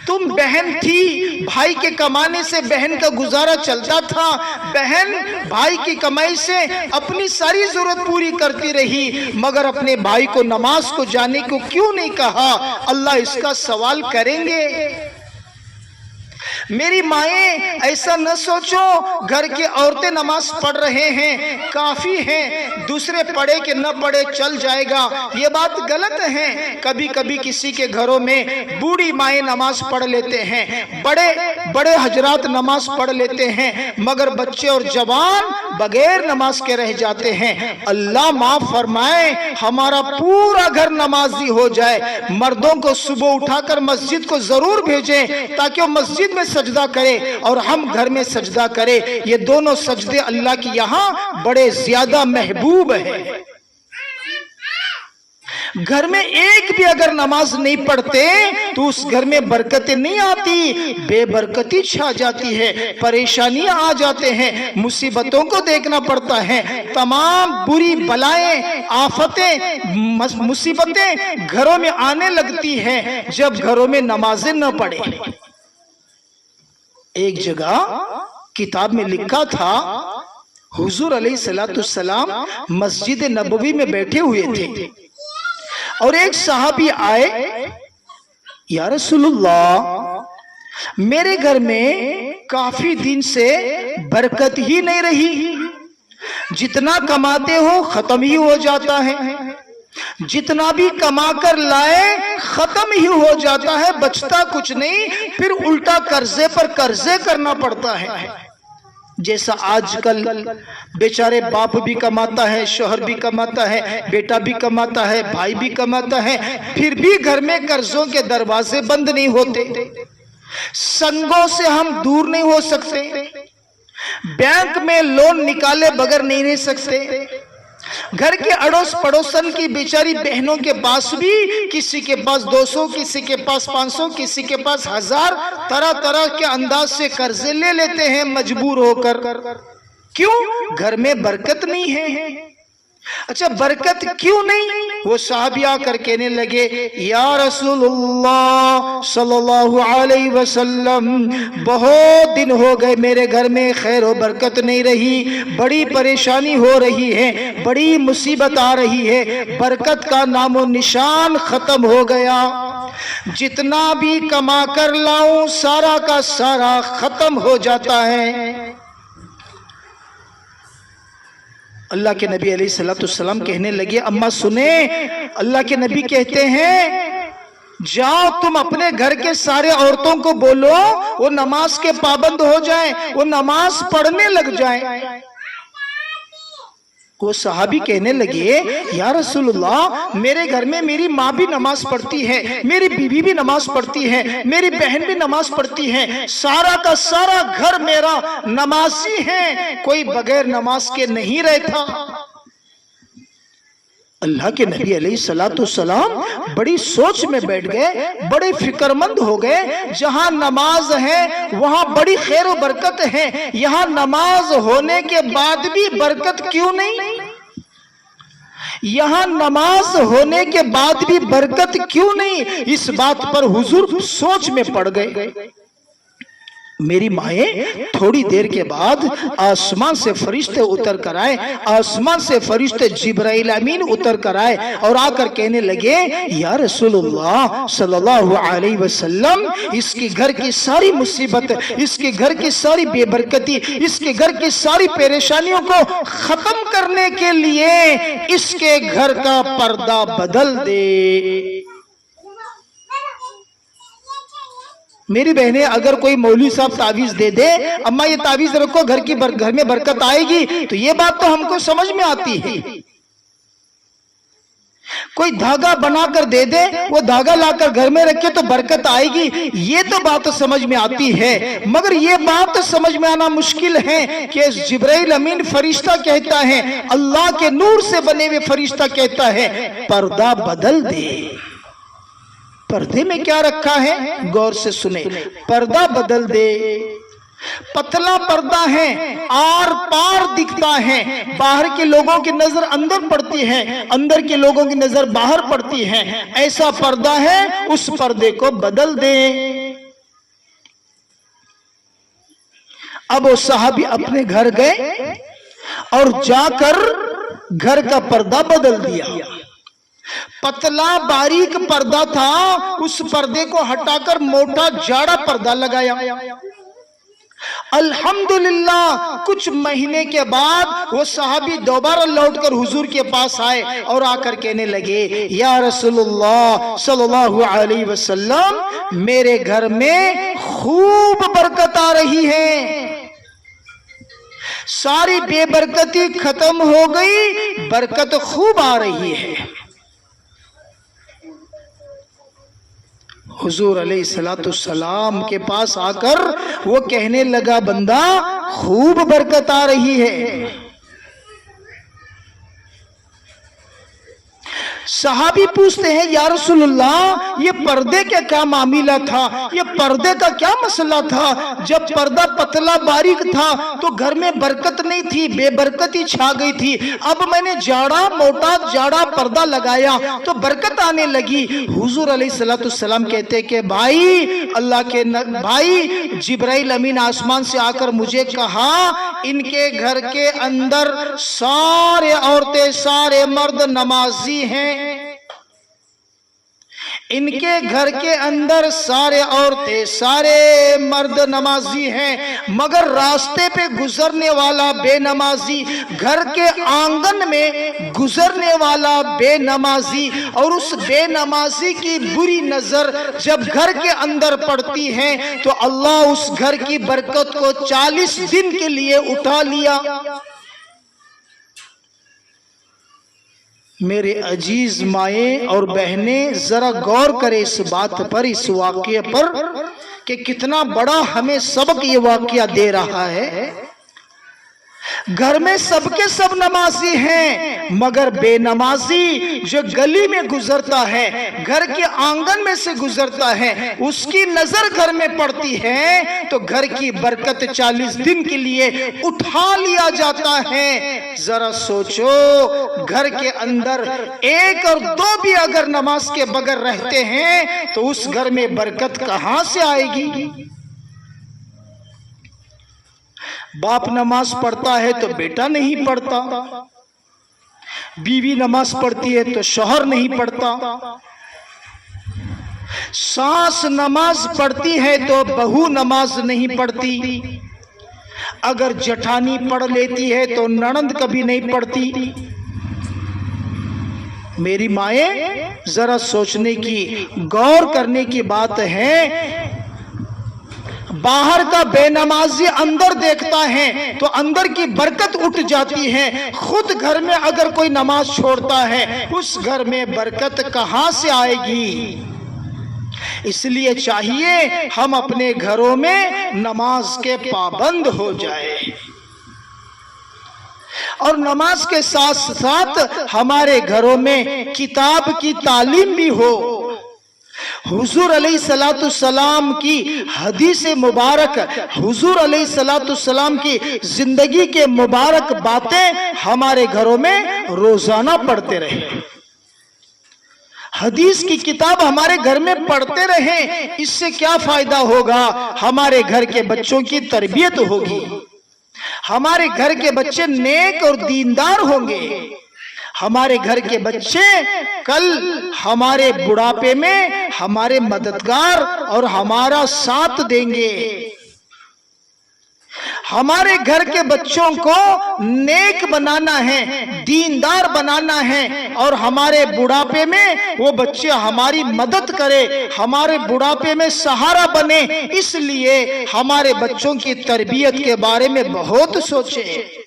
تم بہن تھی، بھائی کے کمانے سے بہن کا گزارا چلتا تھا، بہن بھائی کی کمائی سے اپنی ساری ضرورت پوری کرتی رہی، مگر اپنے بھائی کو نماز کو جانے کو کیوں نہیں کہا؟ اللہ اس کا سوال کریں گے۔ میری مائیں ایسا نہ سوچو گھر کی عورتیں نماز پڑھ رہے ہیں کافی ہیں، دوسرے پڑھے کہ نہ پڑھے چل جائے گا، یہ بات غلط ہے۔ کبھی کبھی کسی کے گھروں میں بوڑھی مائیں نماز پڑھ لیتے ہیں، بڑے بڑے حضرات نماز پڑھ لیتے ہیں، مگر بچے اور جوان بغیر نماز کے رہ جاتے ہیں۔ اللہ معاف فرمائے، ہمارا پورا گھر نمازی ہو جائے۔ مردوں کو صبح اٹھا کر مسجد کو ضرور بھیجیں تاکہ وہ مسجد میں سجدہ کرے اور ہم گھر میں سجدہ کرے۔ یہ دونوں سجدے اللہ کی یہاں بڑے زیادہ محبوب ہیں۔ گھر میں ایک بھی اگر نماز نہیں پڑھتے تو اس گھر میں برکتیں نہیں آتی، بے برکتی چھا جاتی ہے، پریشانیاں آ جاتے ہیں، مصیبتوں کو دیکھنا پڑتا ہے، تمام بری بلائیں آفتیں مصیبتیں گھروں میں آنے لگتی ہیں جب گھروں میں نمازیں نہ پڑھیں۔ ایک جگہ کتاب میں لکھا تھا، حضور علیہ السلام مسجد نبوی میں بیٹھے ہوئے تھے اور ایک صحابی آئے، یا رسول اللہ میرے گھر میں کافی دن سے برکت ہی نہیں رہی، جتنا کماتے ہو ختم ہی ہو جاتا ہے، جتنا بھی کما کر لائے ختم ہی ہو جاتا ہے، بچتا کچھ نہیں، پھر الٹا قرضے پر قرضے کرنا پڑتا ہے۔ جیسا آج کل بیچارے باپ بھی کماتا ہے، شوہر بھی کماتا ہے، بیٹا بھی کماتا ہے، بھائی بھی کماتا ہے، پھر بھی گھر میں قرضوں کے دروازے بند نہیں ہوتے، سنگوں سے ہم دور نہیں ہو سکتے، بینک میں لون نکالے بغیر نہیں رہ سکتے، گھر کے اڑوس پڑوسن کی بیچاری بہنوں کے پاس بھی کسی کے پاس 200 کسی کے پاس 500 کسی کے پاس 1000 طرح طرح کے انداز سے قرضے لے لیتے ہیں مجبور ہو کر۔ کیوں؟ گھر میں برکت نہیں ہے۔ اچھا برکت کیوں نہیں؟ وہ صحابی آ کر کہنے لگے، یا رسول اللہ صلی اللہ علیہ وسلم بہت دن ہو گئے میرے گھر میں خیر و برکت نہیں رہی، بڑی پریشانی ہو رہی ہے، بڑی مصیبت آ رہی ہے، برکت کا نام و نشان ختم ہو گیا، جتنا بھی کما کر لاؤں سارا کا سارا ختم ہو جاتا ہے۔ اللہ کے نبی علیہ السلام کہنے لگے، اماں سنیں، اللہ کے نبی کہتے ہیں جاؤ تم اپنے گھر کے سارے عورتوں کو بولو وہ نماز کے پابند ہو جائیں، وہ نماز پڑھنے لگ جائیں۔ وہ صحابی کہنے لگے، یا رسول اللہ میرے گھر میں میری ماں بھی نماز پڑھتی ہے، میری بیوی بھی نماز پڑھتی ہے، میری بہن بھی نماز پڑھتی ہے، سارا کا سارا گھر میرا نمازی ہے، کوئی بغیر نماز کے نہیں رہتا۔ اللہ کے نبی علیہ السلام بڑی سوچ میں بیٹھ گئے، بڑے فکر مند ہو گئے، جہاں نماز ہے وہاں بڑی خیر و برکت ہے، یہاں نماز ہونے کے بعد بھی برکت کیوں نہیں؟ یہاں نماز ہونے کے بعد بھی برکت کیوں نہیں؟ اس بات پر حضور سوچ میں پڑ گئے۔ میری مائیں تھوڑی دیر کے بعد آسمان سے فرشتے اتر کر آئے، آسمان سے فرشتے جبرائیل امین اتر کر آئے اور آ کر کہنے لگے، یا رسول اللہ صلی اللہ علیہ وسلم اس کے گھر کی ساری مصیبت، اس کے گھر کی ساری بے برکتی، اس کے گھر کی ساری پریشانیوں کو ختم کرنے کے لیے اس کے گھر کا پردہ بدل دے۔ میری بہنیں اگر کوئی مولوی صاحب تعویذ دے دے، اماں یہ تعویذ رکھو گھر میں برکت آئے گی، تو یہ بات تو ہم کو سمجھ میں آتی ہے۔ कोई धागा बनाकर दे दे, वो धागा लाकर घर में रखे तो बरकत आएगी, ये तो बात समझ में आती है। मगर ये बात समझ में आना मुश्किल है कि जिब्राइल अमीन फरिश्ता कहता है, अल्लाह के नूर से बने हुए फरिश्ता कहता है पर्दा बदल दे। पर्दे में क्या रखा है, गौर से सुने। पर्दा बदल दे, पतला पर्दा है, आर पार दिखता है, बाहर के लोगों की नजर अंदर पड़ती है, अंदर के लोगों की नजर बाहर पड़ती है, ऐसा पर्दा है, उस पर्दे को बदल दे। अब वो साहबी अपने घर गए और जाकर घर का पर्दा बदल दिया। पतला बारीक पर्दा था, उस पर्दे को हटाकर मोटा जाड़ा पर्दा लगाया। अल्हम्दुलिल्लाह कुछ महीने के बाद वो सहाबी दोबारा लौटकर हुजूर के पास आए और आकर कहने लगे, या रसूलुल्लाह सल्लल्लाहु अलैहि वसल्लम, मेरे घर में खूब बरकत आ रही है, सारी बेबरकती खत्म हो गई, बरकत खूब आ रही है। हुजूर अलैहिस्सलाम के पास आकर वो कहने लगा, बंदा खूब बरकत आ रही है। सहाबी पूछते हैं, या रसूलुल्लाह ये पर्दे का क्या मामला था, ये पर्दे का क्या मसला था? जब पर्दा पतला बारीक था तो घर में बरकत नहीं थी, बेबरकती छा गई थी। अब मैंने जाड़ा मोटा जाड़ा पर्दा लगाया तो बरकत आने लगी। हुजूर अलैहिस्सलाम कहते कि भाई, अल्लाह के भाई, जिब्राइल अमीन आसमान से आकर मुझे कहा, इनके घर के अंदर सारे औरतें सारे मर्द नमाजी हैं, इनके घर के अंदर सारे औरतें सारे मर्द नमाजी हैं, मगर रास्ते पे गुजरने वाला बेनमाजी, घर के आंगन में गुजरने वाला बेनमाजी, और उस बेनमाजी की बुरी नजर जब घर के अंदर पड़ती है तो अल्लाह उस घर की बरकत को 40 दिन के लिए उठा लिया। मेरे अजीज माएं और बहनें, जरा गौर करें इस बात पर, इस वाक़ये पर कि कितना बड़ा हमें सबक ये वाक़या दे रहा है। घर में सबके सब नमाजी हैं, मगर बेनमाजी जो गली में गुजरता है, घर के आंगन में से गुजरता है, उसकी नजर घर में पड़ती है तो घर की बरकत 40 दिन के लिए उठा लिया जाता है। जरा सोचो, घर के अंदर एक और दो भी अगर नमाज के बगैर रहते हैं तो उस घर में बरकत कहां से आएगी? बाप नमाज पढ़ता है तो बेटा नहीं पढ़ता, बीवी नमाज पढ़ती है तो शौहर नहीं पढ़ता, सास नमाज पढ़ती है तो बहू नमाज नहीं पढ़ती, अगर जेठानी पढ़ लेती है तो ननंद कभी नहीं पढ़ती। मेरी माएं, जरा सोचने की, गौर करने की बात है। बाहर का बेनमाजी अंदर देखता है तो अंदर की बरकत उठ जाती है। खुद घर में अगर कोई नमाज छोड़ता है, उस घर में बरकत कहां से आएगी? इसलिए चाहिए हम अपने घरों में नमाज के पाबंद हो जाए, और नमाज के साथ साथ हमारे घरों में किताब की तालीम भी हो। हुजूर अलैहिस्सलाम की हदीस मुबारक, हुजूर अलैहिस्सलाम की जिंदगी के मुबारक बातें हमारे घरों में रोजाना पढ़ते रहे, हदीस की किताब हमारे घर में पढ़ते रहे। इससे क्या फायदा होगा? हमारे घर के बच्चों की तरबियत होगी, हमारे घर के बच्चे नेक और दीनदार होंगे, हमारे घर के बच्चे कल हमारे बुढ़ापे में हमारे मददगार और हमारा साथ देंगे। हमारे घर के बच्चों को नेक बनाना है, दीनदार बनाना है, और हमारे बुढ़ापे में वो बच्चे हमारी मदद करें, हमारे बुढ़ापे में सहारा बने। इसलिए हमारे बच्चों की तरबियत के बारे में बहुत सोचें।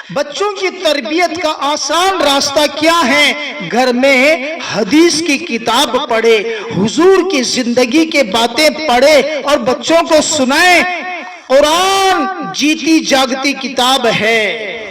बच्चों की तरबियत का आसान रास्ता क्या है? घर में हदीस की किताब पढ़े, हुजूर की जिंदगी के बातें पढ़े और बच्चों को सुनाए। कुरान जीती जागती किताब है,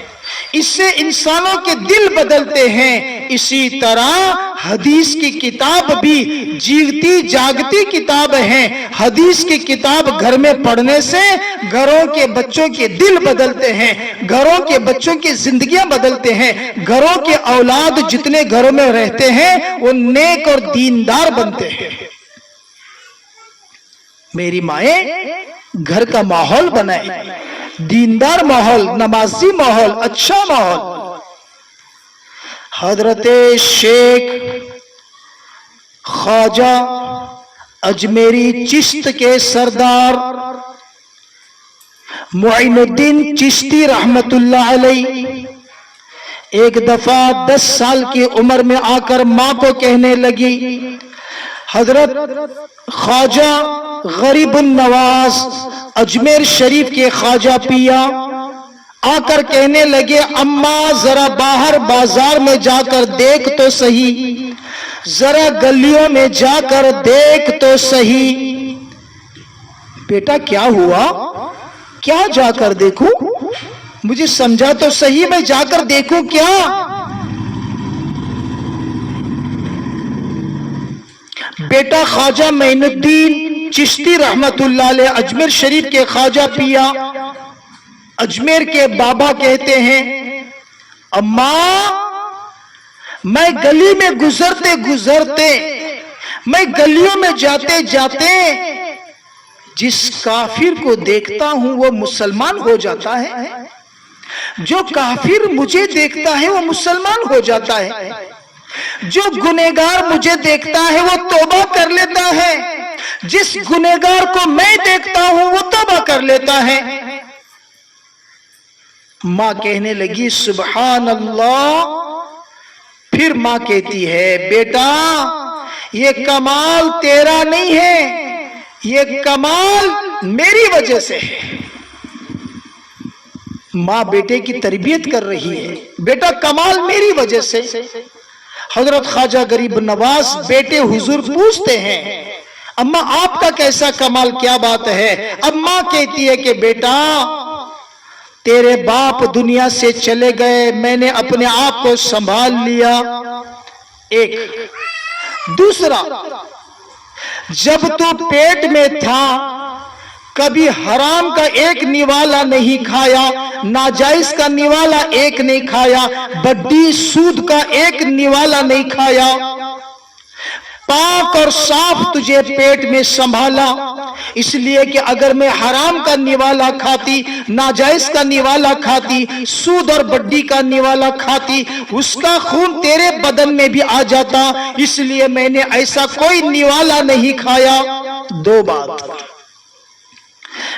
इससे इंसानों के दिल बदलते हैं। इसी तरह हदीस की किताब भी जीती जागती किताब है। हदीस की किताब घर में पढ़ने से घरों के बच्चों के दिल बदलते हैं, घरों के बच्चों की जिंदगियां बदलते हैं। घरों के औलाद जितने घरों में रहते हैं वो नेक और दीनदार बनते हैं। मेरी माए घर का माहौल बनाए, दीनदार माहौल, नमाजी माहौल, अच्छा माहौल। हजरते शेख ख्वाजा अजमेरी चिश्त के सरदार मुइनुद्दीन चिश्ती रहमतुल्लाह अलैह एक दफा 10 साल की उम्र में आकर मां को कहने लगी, हजरत ख्वाजा गरीबुन नवाज अजमेर शरीफ के ख्वाजा पिया आकर कहने लगे, अम्मा जरा बाहर बाजार में जाकर देख तो सही, जरा गलियों में जाकर देख तो सही। बेटा क्या हुआ? क्या जाकर देखूं? मुझे समझा तो सही, मैं जाकर देखूं क्या? बेटा ख्वाजा मोइनुद्दीन चिश्ती रहमतुल्लाह अलैह अजमेर शरीफ के ख्वाजा पिया अजमेर के बाबा कहते हैं, अम्मा मैं गली में गुजरते गुजरते, मैं गलियों में जाते जाते जिस काफिर को देखता हूं वो मुसलमान हो जाता है, जो काफिर मुझे देखता है वो मुसलमान हो जाता है, जो गुनहगार मुझे देखता है वो तौबा कर लेता है, जिस गुनहगार को मैं देखता हूं वो तौबा कर लेता है। मां कहने लगी सुभान अल्लाह। फिर मां कहती है, बेटा ये कमाल तेरा नहीं है, ये कमाल मेरी वजह से है। मां बेटे की तरबियत कर रही है, बेटा कमाल मेरी वजह से। हजरत ख्वाजा गरीब नवाज बेटे हुजूर पूछते हैं, अम्मा आपका कैसा कमाल, क्या बात है? अम्मा कहती है कि बेटा तेरे बाप दुनिया से चले गए, मैंने अपने आप को संभाल लिया। एक दूसरा, जब तू पेट में था कभी हराम का एक निवाला नहीं खाया, नाजायज का निवाला एक नहीं खाया, बड्डी सूद का एक निवाला नहीं खाया, पाक और साफ तुझे पेट में संभाला। इसलिए कि अगर मैं हराम का निवाला खाती, नाजायज का निवाला खाती, सूद और बड्डी का निवाला खाती, उसका खून तेरे बदन में भी आ जाता, इसलिए मैंने ऐसा कोई निवाला नहीं खाया। दो बात,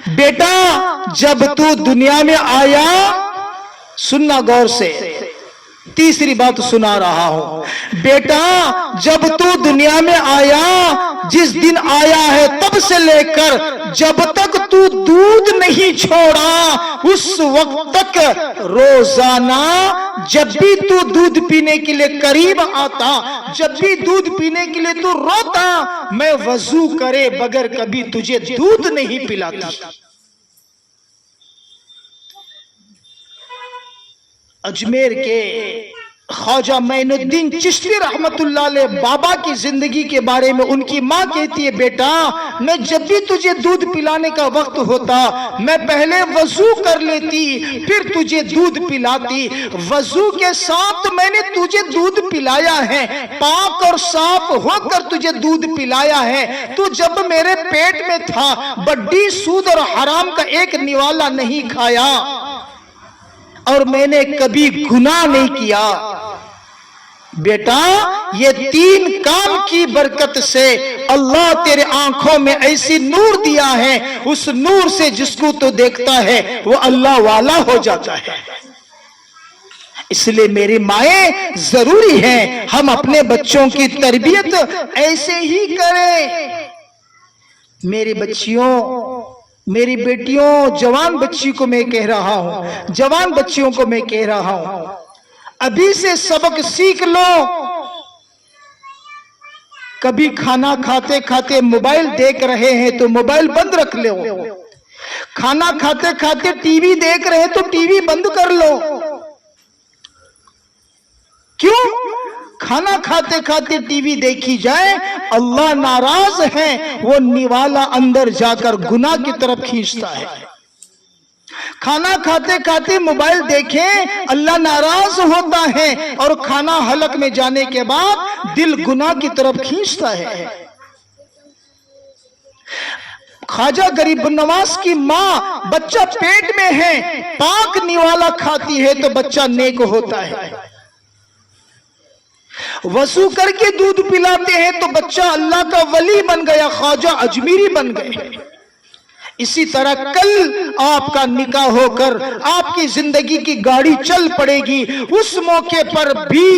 बेटा जब तू दुनिया में आया, सुनना गौर से, तीसरी बात सुना रहा हूं, बेटा जब तू दुनिया में आया, जिस दिन आया है तब से लेकर जब तक तू दूध नहीं छोड़ा, उस वक्त तक रोजाना जब भी तू दूध पीने के लिए करीब आता, जब भी दूध पीने के लिए तू रोता, मैं वजू करे बगैर कभी तुझे दूध नहीं पिलाती। अजमेर के ख्वाजा मोइनुद्दीन चिश्ती रहमतुल्लाह अलैह बाबा की जिंदगी के बारे में उनकी मां कहती है, बेटा मैं जब भी तुझे दूध पिलाने का वक्त होता, मैं पहले वजू कर लेती, फिर तुझे दूध पिलाती। वजू के साथ मैंने तुझे दूध पिलाया है, पाक और साफ होकर तुझे दूध पिलाया है। तू जब मेरे पेट में था, बड्डी सूद और हराम का एक निवाला नहीं खाया, और मैंने कभी गुनाह नहीं किया। बेटा ये 3 काम की बरकत से अल्लाह तेरे आंखों में ऐसी नूर दिया है, उस नूर से जिसको तो देखता है वो अल्लाह वाला हो जाता है। इसलिए मेरी माएं, जरूरी है हम अपने बच्चों की तरबियत ऐसे ही करें। मेरी बच्चियों, मेरी बेटियों, जवान बच्ची को मैं कह रहा हूं, जवान बच्चियों को मैं कह रहा हूं, अभी से सबक सीख लो। कभी खाना खाते खाते मोबाइल देख रहे हैं तो मोबाइल बंद रख लो। खाना खाते खाते टीवी देख रहे हैं तो टीवी बंद कर लो। क्यों? खाना खाते खाते टीवी देखी जाए, अल्लाह नाराज है, वो निवाला अंदर जाकर गुनाह की तरफ खींचता है। खाना खाते खाते मोबाइल देखें, अल्लाह नाराज होता है और खाना हलक में जाने के बाद दिल गुनाह की तरफ खींचता है। ख्वाजा गरीब नवाज की माँ बच्चा पेट में है, पाक निवाला खाती है तो बच्चा नेक होता है। वजू करके दूध पिलाते हैं तो बच्चा अल्लाह का वली बन गया, ख्वाजा अजमीरी बन गए। इसी तरह कल आपका निकाह होकर आपकी जिंदगी की गाड़ी चल पड़ेगी, उस मौके पर भी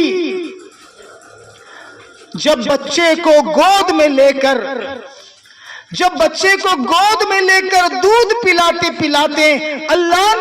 जब बच्चे को गोद में लेकर दूध पिलाते पिलाते, अल्लाह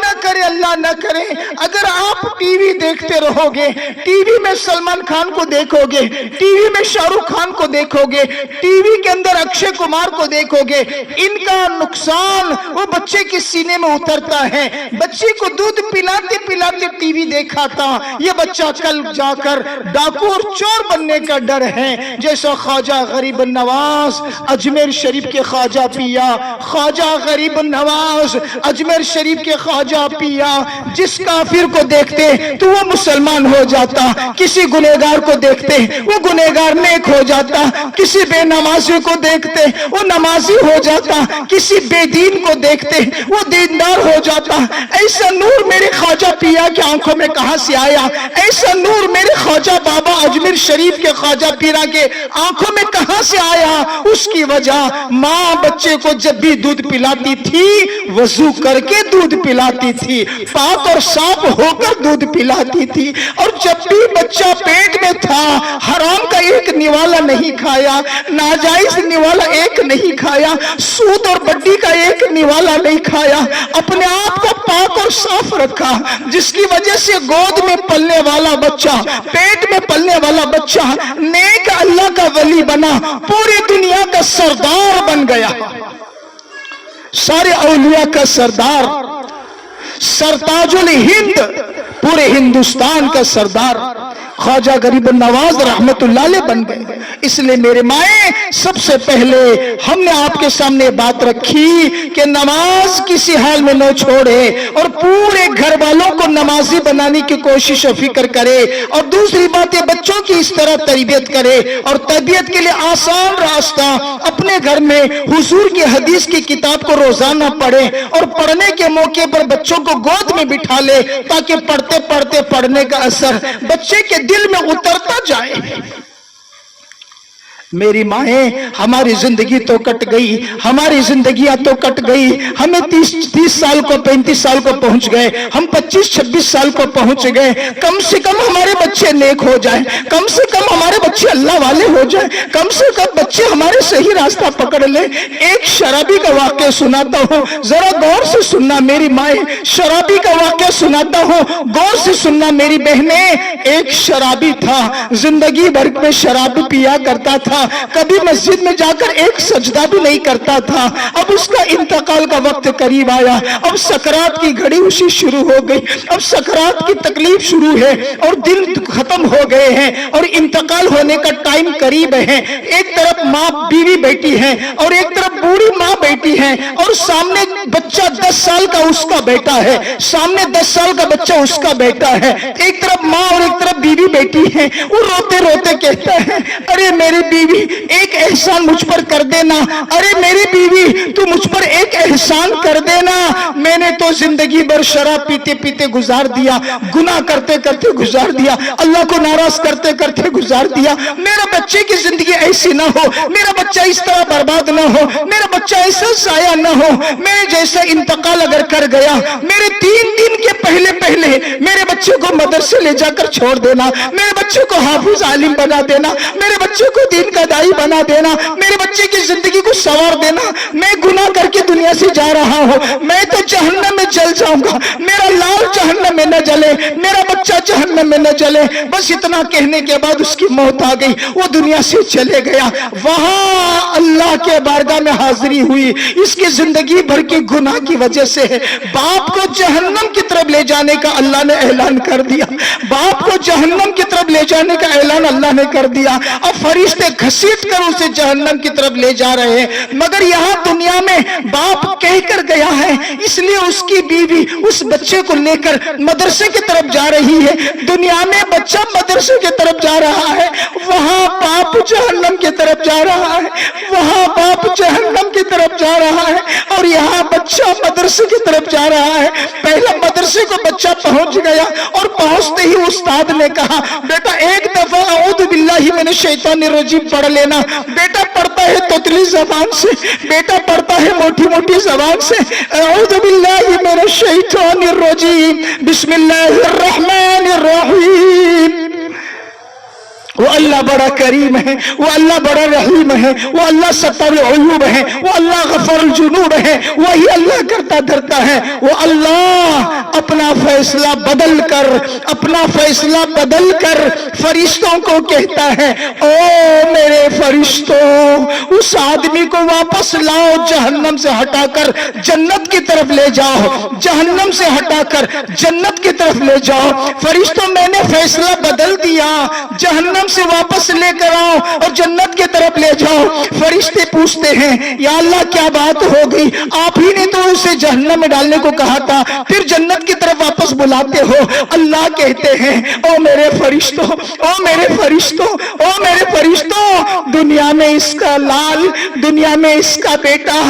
न करे अगर आप टीवी देखते रहोगे, टीवी में सलमान खान को देखोगे, टीवी में शाहरुख खान को देखोगे, टीवी के अंदर अक्षय कुमार को देखोगे, इनका नुकसान वो बच्चे के सीने में उतरता है। बच्चे को दूध पिलाते पिलाते टीवी देखा था, ये बच्चा कल जाकर डाकू और चोर बनने का डर है। जैसा ख्वाजा गरीब नवाज अजमेर शरीफ के ख्वाजा पिया, ख्वाजा गरीब नवाज अजमेर शरीफ के ख्वाजा पिया, जिस काफिर को देखते तो वो मुसलमान हो जाता, किसी गुनहगार को देखते वो गुनहगार नेक हो जाता, किसी बेनमाजी को देखते वो नमाजी हो जाता, किसी बेदीन को देखते वो दीनदार हो जाता। ऐसा नूर मेरे ख्वाजा पिया की आंखों में कहां से आया? ऐसा नूर मेरे ख्वाजा बाबा अजमेर शरीफ के ख्वाजा पीरा के आंखों में कहां से आया? उसकी वजह मां बच्चे को जब भी दूध पिलाती थी, वजू करके दूध पिलाती थी, पाक और साफ होकर दूध पिलाती थी। और जब भी बच्चा पेट में था, हराम का एक निवाला नहीं खाया, नाजायज निवाला एक नहीं खाया, सूद और बड्डी का एक निवाला नहीं खाया, अपने आप को पाक और साफ रखा, जिसकी वजह से गोद में पलने वाला बच्चा, पेट में पलने वाला बच्चा नेक अल्लाह का वली बना, पूरी दुनिया का सरदार बन गया, सारे औलिया का सरदार, सरताजुल हिंद, पूरे हिंदुस्तान का सरदार ख्वाजा गरीब नवाज रहमतुल्लाह अलैह बन गए। इसलिए मेरे माए, सबसे पहले हमने आपके सामने बात रखी कि नमाज किसी हाल में न छोड़े और पूरे घर वालों को नमाजी बनाने की कोशिश और फिक्र करे। और दूसरी बात है, बच्चों की इस तरह तरबियत करे, और तरबियत के लिए आसान रास्ता, अपने घर में हुजूर की हदीस की किताब को रोजाना पढ़े और पढ़ने के मौके पर बच्चों को गोद में बिठा ले, ताकि पढ़ते पढ़ते पढ़ने का असर बच्चे के दिल में उतरता जाए। मेरी माएं, हमारी जिंदगी तो कट गई, हमारी जिंदगियां तो कट गई। हमें 30 साल को 35 साल को पहुंच गए, हम 25-26 साल को पहुंच गए। कम से कम हमारे बच्चे नेक हो जाएं, कम से कम हमारे बच्चे अल्लाह वाले हो जाएं, कम से कम बच्चे हमारे सही रास्ता पकड़ ले। एक शराबी का वाक्य सुनाता हूं, जरा गौर से सुनना मेरी माएं, शराबी का वाक्य सुनाता हूं, गौर से सुनना मेरी बहने। एक शराबी था, जिंदगी भर में शराब पिया करता था, कभी मस्जिद में जाकर एक सजदा भी नहीं करता था। अब उसका इंतकाल का वक्त करीब आया, अब सकरात की घड़ी उसी शुरू हो गई, अब सकरात की तकलीफ शुरू है और दिन खत्म हो गए हैं और इंतकाल होने का टाइम करीब है। एक तरफ माँ बीवी बैठी है और एक तरफ बूढ़ी माँ बैठी है, और सामने बच्चा 10 साल का उसका बेटा है, सामने 10 साल का बच्चा उसका बेटा है। एक तरफ माँ और एक तरफ बीवी बैठी है। वो रोते रोते कहता है, अरे मेरी बीवी एक एहसान मुझ पर कर देना, अरे मेरी बीवी तू मुझ पर एक एहसान कर देना। मैंने तो जिंदगी भर शराब पीते पीते गुजार दिया, गुनाह करते करते गुजार दिया, अल्लाह को नाराज करते करते गुजार दिया। मेरा बच्चे की जिंदगी ऐसी ना हो, मेरा बच्चा इस तरह बर्बाद ना हो, मेरा बच्चा ऐसा जाया ना हो। मेरे जैसा इंतकाल अगर कर गया, मेरे 3 दिन के पहले पहले मेरे बच्चे को मदरसे ले जाकर छोड़ देना, मेरे बच्चे को हाफिज आलिम बना देना, मेरे बच्चे को दीन کا دائی بنا دینا، میرے بچے کی زندگی کو سنوار دینا، میں گناہ کر کے دنیا سے جا رہا ہوں، میں تو جہنم میں جل جاؤں گا، میرا لال جہنم میں نہ جلے، میرا بچہ جہنم میں نہ جلے۔ بس اتنا کہنے کے بعد اس کی موت آ گئی، وہ دنیا سے چلے گیا۔ وہاں اللہ کے بارگاہ میں حاضری ہوئی، اس کی زندگی بھر کے گناہ کی وجہ سے باپ کو جہنم کی طرف لے جانے کا اللہ نے اعلان کر دیا، باپ کو جہنم کی طرف لے جانے کا اعلان اللہ نے کر دیا۔ اب فرشتے گھسیٹ کر اسے جہنم کی طرف لے جا رہے ہیں، مگر یہاں دنیا میں باپ کہہ کر گیا ہے، اس لیے اس کی بیوی اس بچے کو لے کر مدرسے کی طرف جا رہی ہے۔ دنیا میں بچہ مدرسے کی طرف جا رہا ہے، وہاں باپ جہنم کی طرف جا رہا ہے، وہاں باپ جہنم کی طرف جا رہا ہے، اور یہاں بچہ مدرسے کی طرف جا رہا ہے۔ پہلا مدرسے کو بچہ پہنچ گیا، اور پہنچتے ہی استاد نے کہا بیٹا ایک دفعہ اعوذ باللہ من الشیطان الرجیم پڑھ لینا۔ بیٹا پڑھتا ہے توتلی زبان سے، بیٹا پڑھتا ہے موٹی موٹی زبان سے، اعوذ باللہ من الشیطان الرجیم بسم اللہ الرحمن الرحیم۔ وہ اللہ بڑا کریم ہے، وہ اللہ بڑا رحیم ہے، وہ اللہ ستر العیوب ہے، وہ اللہ غفر الجنوب ہے، وہی اللہ کرتا دھرتا ہے۔ وہ اللہ اپنا فیصلہ بدل کر، اپنا فیصلہ بدل کر فرشتوں کو کہتا ہے او میرے فرشتوں، اس آدمی کو واپس لاؤ، جہنم سے ہٹا کر جنت کی طرف لے جاؤ، جہنم سے ہٹا کر جنت کی طرف لے جاؤ۔ فرشتوں میں نے فیصلہ بدل دیا، جہنم سے واپس لے کر آؤ اور جنت کی طرف لے جاؤ۔ فرشتے پوچھتے ہیں یا اللہ کیا بات ہو گئی، آپ ہی نے تو اسے جہنم میں ڈالنے کو کہا تھا، پھر جنت کی طرف واپس بلاتے ہو۔ اللہ کہتے ہیں او میرے فرشتوں، او میرے فرشتوں، او میرے فرشتوں، دنیا میں اس کا لال، دنیا میں اس کا بیٹا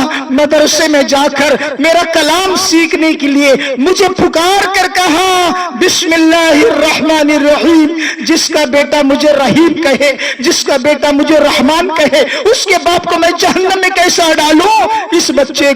مدرسے میں جا کر میرا کلام سیکھنے کے لیے مجھے پکار کر کہا بسم اللہ الرحمن الرحیم۔ جس کا بیٹا مجھے رحیم کہے، جس کا بیٹا مجھے رحمان کہے، اس کے باپ کو میں جہنم میں کیسا ڈالوں؟ اس بچے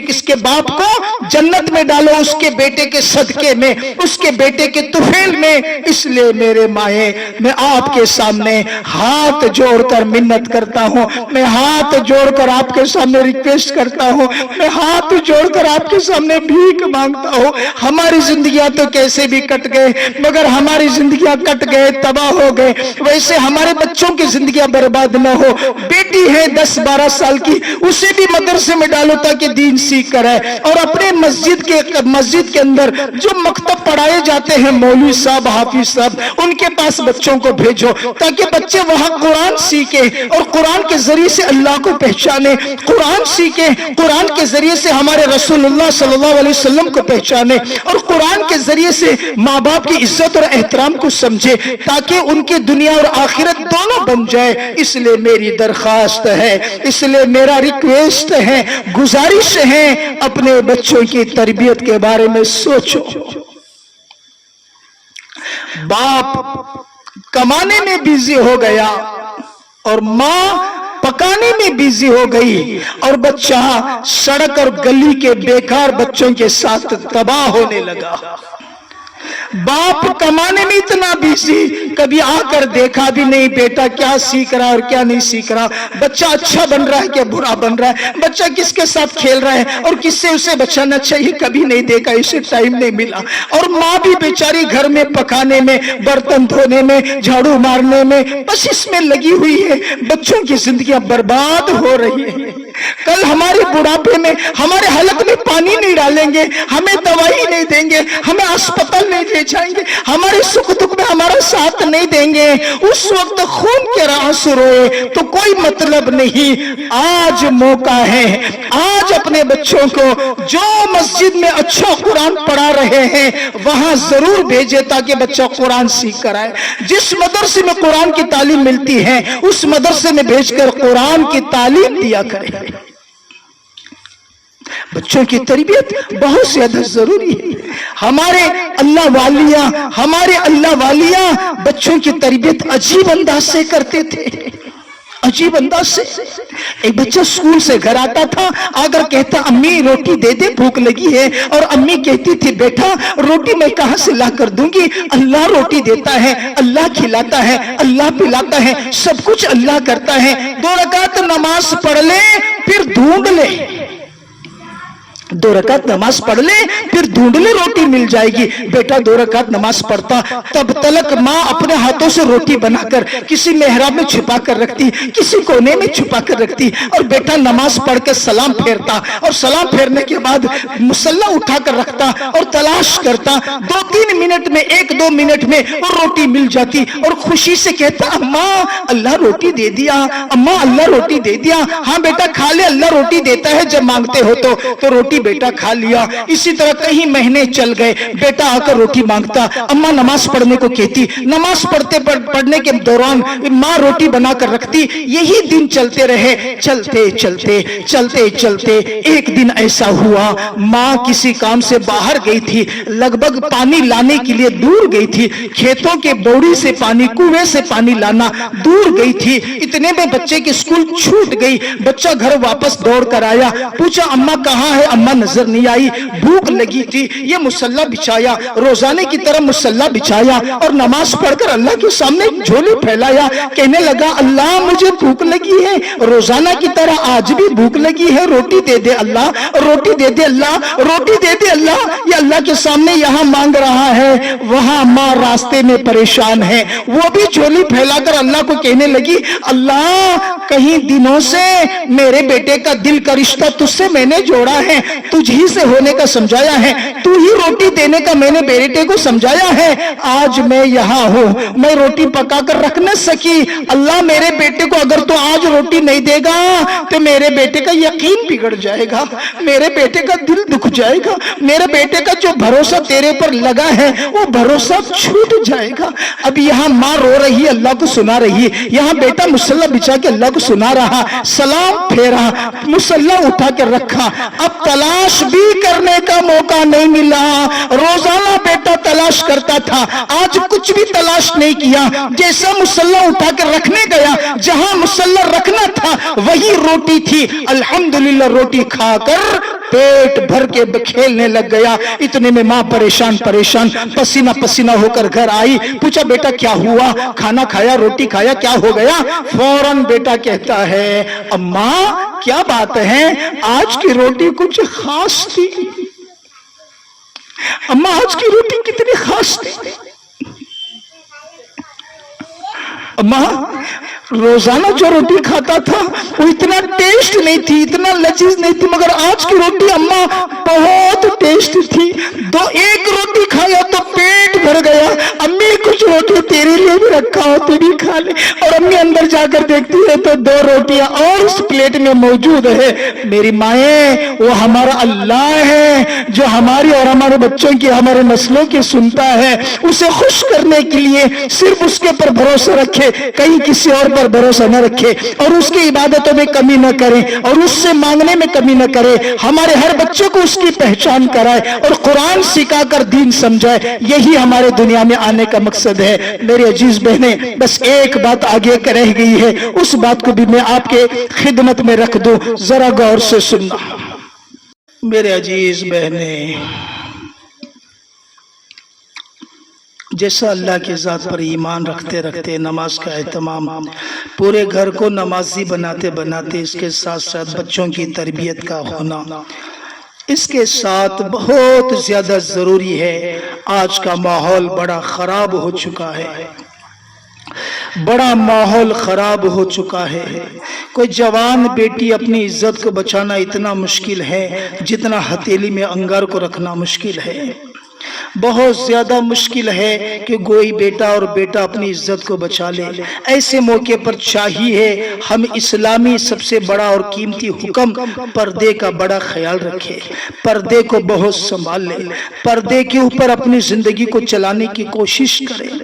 اس کے باپ کو جنت میں ڈالو، اس کے بیٹے کے صدقے میں، اس کے بیٹے کے طفیل میں۔ اس لیے میرے مائیں، میں آپ کے سامنے ہاتھ جوڑ کر منت کرتا ہوں، میں ہاتھ جوڑ کر آپ کے سامنے ریکویسٹ کرتا ہوں، میں ہاتھ جوڑ کر آپ کے سامنے بھیک مانگتا ہوں۔ ہماری زندگیاں تو کیسے بھی کٹ گئے، مگر ہماری زندگیاں کٹ گئے، تباہ ہو گئے، ویسے ہمارے بچوں کی زندگیاں برباد نہ ہو۔ بیٹی ہے 10-12 سال کی، اسے بھی مدرسے میں ڈالو تاکہ دین سیکھ کر آئے، اور اپنے مسجد کے اندر جو مکتب پڑھائے جاتے ہیں مولوی صاحب، حافظ صاحب، ان کے پاس بچوں کو بھیجو تاکہ بچے وہاں قرآن سیکھیں اور قرآن کے ذریعے سے اللہ کو پہچانے، قرآن سیکھیں، قرآن کے ذریعے سے ہمارے رسول اللہ صلی اللہ علیہ وسلم کو پہچانے، اور قرآن کے ذریعے سے ماں باپ کی عزت اور احترام کو سمجھے تاکہ ان کی دنیا اور آخرت دونوں بن جائے۔ اس لیے میری درخواست ہے، اس لیے میرا ریکویسٹ ہے، گزارش ہے، اپنے بچوں کی تربیت کے بارے میں سوچو۔ باپ کمانے میں بیزی ہو گیا اور ماں پکانے میں بیزی ہو گئی، اور بچہ سڑک اور گلی کے بیکار بچوں کے ساتھ تباہ ہونے لگا۔ باپ کمانے میں اتنا بیزی، کبھی آ کر دیکھا بھی نہیں بیٹا کیا سیکھ رہا اور کیا نہیں سیکھ رہا، بچہ اچھا بن رہا ہے کہ برا بن رہا ہے، بچہ کس کے ساتھ کھیل رہا ہے اور کس سے اسے بچانا چاہیے کبھی نہیں دیکھا، اسے ٹائم نہیں ملا۔ اور ماں بھی بیچاری گھر میں پکانے میں، برتن دھونے میں، جھاڑو مارنے میں، بس اس میں لگی ہوئی ہے۔ بچوں کی زندگیاں برباد ہو رہی ہیں۔ کل ہمارے بڑھاپے میں ہمارے حلق میں پانی نہیں ڈالیں گے، ہمیں دوائی نہیں دیں گے، ہمیں اسپتال نہیں لے جائیں گے، ہمارے سکھ دکھ میں ہمارا ساتھ نہیں دیں گے، اس وقت خون کے آنسو روئے تو کوئی مطلب نہیں۔ آج موقع ہے، آج اپنے بچوں کو جو مسجد میں اچھا قرآن پڑھا رہے ہیں وہاں ضرور بھیجے تاکہ بچہ قرآن سیکھ کر آئے۔ جس مدرسے میں قرآن کی تعلیم ملتی ہے اس مدرسے میں بھیج کر قرآن کی تعلیم دیا کرے۔ بچوں کی تربیت بہت زیادہ ضروری ہے۔ ہمارے اللہ والیاں بچوں کی تربیت عجیب انداز سے کرتے تھے۔ अजीब अंदाज से। एक बच्चा स्कूल से घर आता था, अगर कहता अम्मी रोटी दे दे भूख लगी है, और अम्मी कहती थी बेटा रोटी मैं कहां से ला कर दूंगी, अल्लाह रोटी देता है, अल्लाह खिलाता है, अल्लाह पिलाता है, सब कुछ अल्लाह करता है। 2 रकात नमाज पढ़ ले फिर ढूंढ ले, 2 रकात नमाज पढ़ ले फिर ढूंढ ले रोटी मिल जाएगी। बेटा 2 रकात नमाज पढ़ता, तब तलक माँ अपने हाथों से रोटी बनाकर किसी मेहराब में छुपा कर रखती, किसी कोने में छुपा कर रखती, और बेटा नमाज पढ़ के सलाम फेरता, और सलाम फेरने के बाद मुसल्ला उठा कर रखता और तलाश करता। 2-3 मिनट में, 1-2 मिनट में वो रोटी मिल जाती, और खुशी से कहता अम्मा अल्लाह रोटी दे दिया, अम्मा अल्लाह रोटी दे दिया। हाँ बेटा खा ले, अल्लाह रोटी देता है जब मांगते हो तो रोटी बेटा खा लिया। इसी तरह कई महीने चल गए, बेटा आकर रोटी मांगता, अम्मा नमाज पढ़ने को कहती, नमाज पढ़ने के दौरान माँ रोटी बनाकर रखती। यही दिन चलते रहे, चलते चलते एक दिन ऐसा हुआ, माँ किसी काम से बाहर गई थी, लगभग पानी लाने के लिए दूर गई थी, खेतों के बोड़ी से पानी, कुएं से पानी लाना दूर गई थी। इतने में बच्चे की स्कूल छूट गई, बच्चा घर वापस दौड़ कर आया, पूछा अम्मा कहाँ है, अम्मा नजर नहीं आई। भूख लगी थी, ये मुसल्ला बिछाया, रोजाने की तरह मुसल्ला बिछाया और नमाज पढ़कर अल्लाह के सामने झोली फैलाया, कहने लगा अल्लाह मुझे भूख लगी है, रोजाना की तरह आज भी भूख लगी है, रोटी दे दे अल्लाह, रोटी दे दे अल्लाह, रोटी दे दे अल्लाह। ये अल्लाह के सामने यहाँ मांग रहा है, वहां माँ रास्ते में परेशान है, वो भी झोली फैलाकर अल्लाह को कहने लगी अल्लाह कहीं दिनों से मेरे बेटे का दिल का रिश्ता तुझसे मैंने जोड़ा है, तुझी से होने का समझाया है, तू ही रोटी देने का मैंने बेटे को समझाया है, आज मैं यहाँ हूँ, मैं रोटी पका कर रख न सकी, अल्लाह मेरे बेटे को अगर तो आज रोटी नहीं देगा तो मेरे बेटे का यकीन बिगड़ जाएगा, मेरे बेटे का दिल दुख जाएगा, मेरे बेटे का जो भरोसा तेरे पर लगा है वो भरोसा छूट जाएगा। अब यहाँ माँ रो रही है, अल्लाह को सुना रही है, यहाँ बेटा मुसल्ला बिछा के अल्लाह को सुना रहा, सलाम फेरा, मुसल्ला उठा के रखा। अब तलाश भी करने का मौका नहीं मिला, रोजाना बेटा तलाश करता था, आज कुछ भी तलाश नहीं किया। जैसा मुसल्ला उठा कर रखने गया, जहां मुसल्ला रखना था वही रोटी थी, अल्हम्दुलिल्लाह रोटी खाकर पेट भर के खेलने लग गया। इतने में माँ परेशान पसीना पसीना होकर घर आई, पूछा बेटा क्या हुआ, खाना खाया, रोटी खाया, क्या हो गया? फौरन बेटा कहता है अम्मा क्या बात है, आज की रोटी कुछ खास थी, अम्मा आज की रोटी कितनी खास थी। अम्मा रोजाना जो रोटी खाता था वो इतना टेस्ट नहीं थी, इतना लजीज नहीं थी, मगर आज की रोटी अम्मा बहुत टेस्ट थी। एक रोटी खाया तो पेट भर गया, अम्मी कुछ रोटी तेरे लिए भी रखा हो, तू भी खा ले। और अम्मी अंदर जाकर देखती है तो 2 रोटियां और उस प्लेट में मौजूद है। मेरी माए वो हमारा अल्लाह है जो हमारी और हमारे बच्चों की, हमारे नस्लों की सुनता है। उसे खुश करने के लिए सिर्फ उसके पर भरोसा रखे, कहीं किसी और पर भरोसा न रखे, और उसकी इबादतों में कमी न करे और उससे मांगने में कमी न करे। हमारे हर बच्चे को उसकी पहचान कराए और कुरान सिखाकर दीन समझाए, यही हमारे दुनिया में आने का मकसद है। मेरे अजीज बहने, बस एक बात आगे रह गई है, उस बात को भी मैं आपके खिदमत में रख दूं, जरा गौर से सुनना। मेरे अजीज बहने, जैसा अल्लाह की ज़ात पर ईमान रखते रखते नमाज का एहतमाम, पूरे घर को नमाजी बनाते बनाते इसके साथ साथ बच्चों की तरबियत का होना, इसके साथ बहुत ज़्यादा ज़रूरी है। आज का माहौल बड़ा ख़राब हो चुका है, बड़ा माहौल खराब हो चुका है। कोई जवान बेटी अपनी इज्जत को बचाना इतना मुश्किल है जितना हथेली में अंगार को रखना मुश्किल है। बहुत ज्यादा मुश्किल है कि कोई बेटा और बेटा अपनी इज्जत को बचा ले। ऐसे मौके पर चाहिए हम इस्लामी सबसे बड़ा और कीमती हुक्म पर्दे का बड़ा ख्याल रखें, पर्दे को बहुत संभाल ले, पर्दे के ऊपर अपनी जिंदगी को चलाने की कोशिश करें।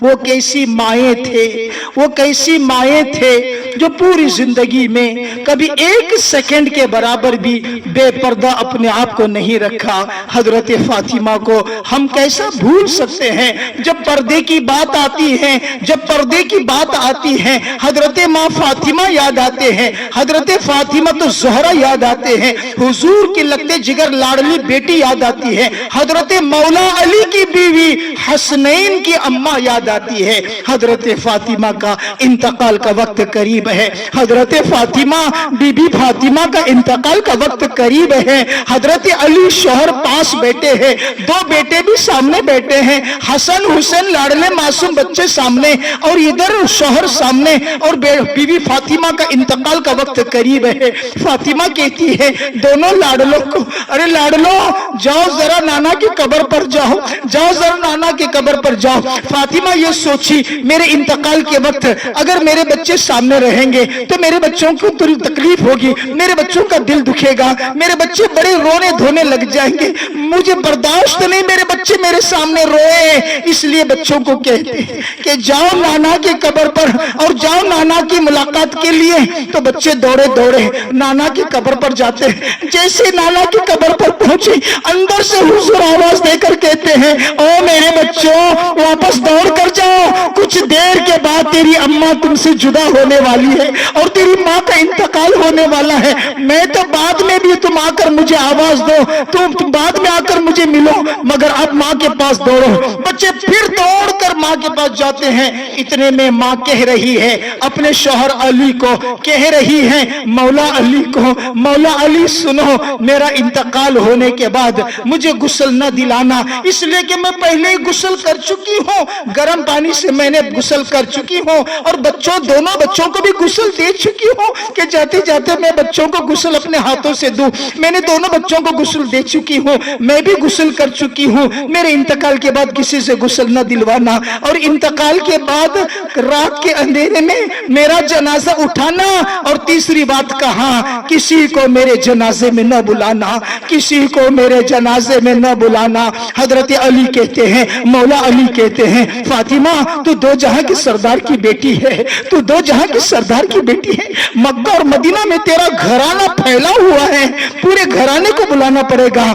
वो कैसी माएँ थे, वो कैसी माएँ थे जो पूरी जिंदगी में कभी एक सेकंड के बराबर भी बेपर्दा अपने आप को नहीं रखा। हजरत फातिमा को हम कैसा भूल सकते हैं। जब पर्दे की बात आती है, जब पर्दे की बात आती है, हजरत माँ फातिमा याद आते हैं, हजरत फातिमा तो ज़हरा याद आते हैं, हुजूर की लगते जिगर लाडली बेटी याद आती है, हजरत मौला अली की बीवी हसनैन की अम्मा याद आती है। हजरत फातिमा का इंतकाल का वक्त करीब है, हजरत फातिमा बीबी फातिमा का इंतकाल का वक्त करीब है। हजरत अली शोहर पास बैठे हैं, दो बेटे भी सामने बैठे हैं, हसन हुसैन लाडले मासूम बच्चे सामने और इधर शोहर सामने और बीबी फातिमा का इंतकाल का वक्त करीब है। फातिमा कहती है दोनों लाडलों को, अरे लाडलो जाओ जरा नाना की कब्र पर जाओ, जाओ जरा नाना की कब्र पर जाओ। फातिमा ये सोची मेरे इंतकाल के वक्त अगर मेरे बच्चे सामने रहेंगे तो मेरे बच्चों को तकलीफ होगी, मेरे बच्चों का दिल दुखेगा, मेरे बच्चे बड़े रोने धोने लग जाएंगे, मुझे बर्दाश्त नहीं मेरे बच्चे मेरे सामने रोए। इसलिए बच्चों को कहते हैं कि जाओ नाना की कब्र पर और जाओ नाना की मुलाकात के लिए। तो बच्चे दौड़े दौड़े नाना की कब्र पर जाते हैं। जैसे नाना की कब्र पर पहुंचे, अंदर से हुजूर आवाज देकर कहते हैं ओ मेरे बच्चों वापस दौड़ कर जाओ, कुछ देर के बाद तेरी अम्मा तुमसे जुदा होने वाली है और तेरी माँ का इंतकाल होने वाला है। मैं तो बाद में भी तुम आकर मुझे आवाज दो, तुम बाद में आकर मुझे मिलो, मगर अब माँ के पास दौड़ो। बच्चे फिर दौड़कर माँ के पास जाते हैं। इतने में माँ कह रही है अपने शौहर अली को, कह रही है मौला अली को, मौला अली सुनो मेरा इंतकाल होने के बाद मुझे गुस्ल न दिलाना, इसलिए कि मैं पहले ही गुस्ल कर चुकी हूँ, गर्म पानी से मैंने गुस्ल कर चुकी हूँ और बच्चों दोनों बच्चों को भी गुस्ल दे चुकी हूँ कि जाते जाते मैं बच्चों को गुस्ल अपने हाथों से दूं। मैंने दोनों बच्चों को गुस्ल दे चुकी हूँ, मैं भी गुस्ल कर चुकी हूँ। मेरे इंतकाल के बाद किसी से गुस्ल न दिलवाना और इंतकाल के बाद रात के अंधेरे में मेरा जनाजा उठाना। और तीसरी बात कहा किसी को मेरे जनाजे में न बुलाना, किसी को मेरे जनाजे में न बुलाना। हजरत अली कहते हैं, मौला अली कहते हैं फातिमा तू दो जहां की सरदार की बेटी है, तू दो जहां की सरदार की बेटी है। मक्का और मदीना में तेरा घराना फैला हुआ है, पूरे घराने को बुलाना पड़ेगा।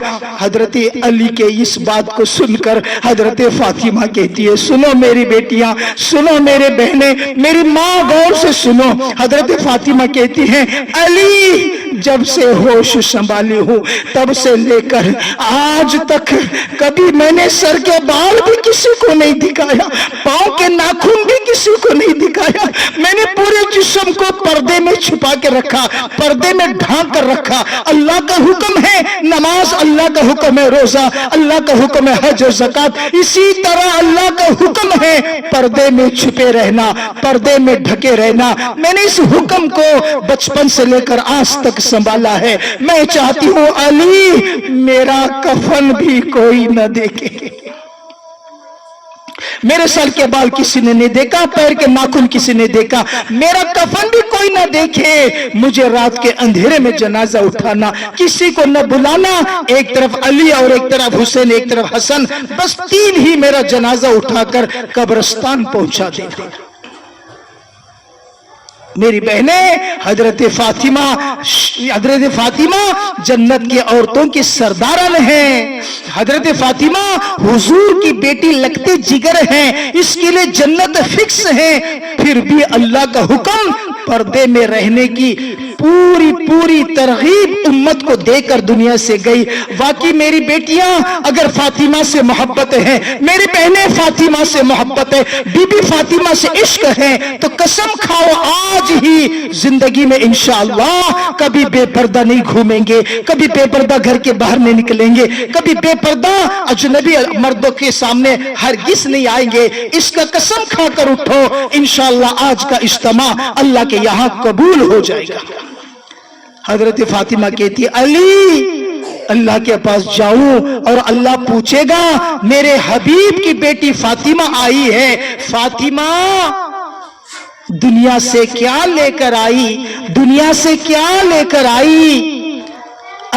हजरत अली के इस बात को सुनकर हजरत फातिमा कहती है सुनो मेरी बेटियां, सुनो मेरे बहने, मेरी माँ गौर से सुनो। हजरत फातिमा कहती है अली जब से होश संभाली हूँ तब से लेकर आज तक कभी मैंने सर के बाल भी किसी को नहीं दिखाया, पाँव के नाखून भी किसी को नहीं दिखाया। मैंने पूरे जिस्म को पर्दे में छुपा के रखा, पर्दे में ढांक कर रखा। अल्लाह का हुक्म है नमाज, अल्लाह का हुक्म है रोजा, अल्लाह का हुक्म है हज और ज़कात, इसी तरह अल्लाह का हुक्म है पर्दे में छुपे रहना, पर्दे में ढके रहना। मैंने इस हुक्म को बचपन से लेकर आज तक संभाला है। मैं चाहती हूँ अली मेरा कफन भी कोई न देखे, मेरे सर के बाल किसी ने नहीं देखा, पैर के नाखून किसी ने देखा, मेरा कफन भी कोई ना देखे। मुझे रात के अंधेरे में जनाजा उठाना, किसी को न बुलाना। एक तरफ अली और एक तरफ हुसैन, एक तरफ हसन, बस तीन ही मेरा जनाजा उठाकर कब्रिस्तान पहुंचा देना। मेरी बहने हजरत फातिमा जन्नत की औरतों की सरदारन है। हजरत फातिमा हुजूर की बेटी लगते जिगर हैं, इसके लिए जन्नत फिक्स है। फिर भी अल्लाह का हुक्म पर्दे में रहने की पूरी तरगीब उम्मत को देकर दुनिया से गई। वाकई मेरी बेटियां अगर फातिमा से मोहब्बत है, मेरी बहनें फातिमा से मोहब्बत है, बीबी फातिमा से इश्क है, तो कसम खाओ आज ही जिंदगी में इंशाअल्लाह कभी बेपर्दा नहीं घूमेंगे, कभी बेपर्दा घर के बाहर नहीं निकलेंगे, कभी बेपर्दा अजनबी मर्दों के सामने हरगिज नहीं आएंगे। इसका कसम खाकर उठो, इंशाअल्लाह आज का इज्तिमा अल्लाह के यहाँ कबूल हो जाएगा। हजरत फातिमा कहती अली अल्लाह के पास जाऊं और अल्लाह पूछेगा मेरे हबीब की बेटी फातिमा आई है, फातिमा दुनिया से क्या लेकर आई, दुनिया से क्या लेकर आई।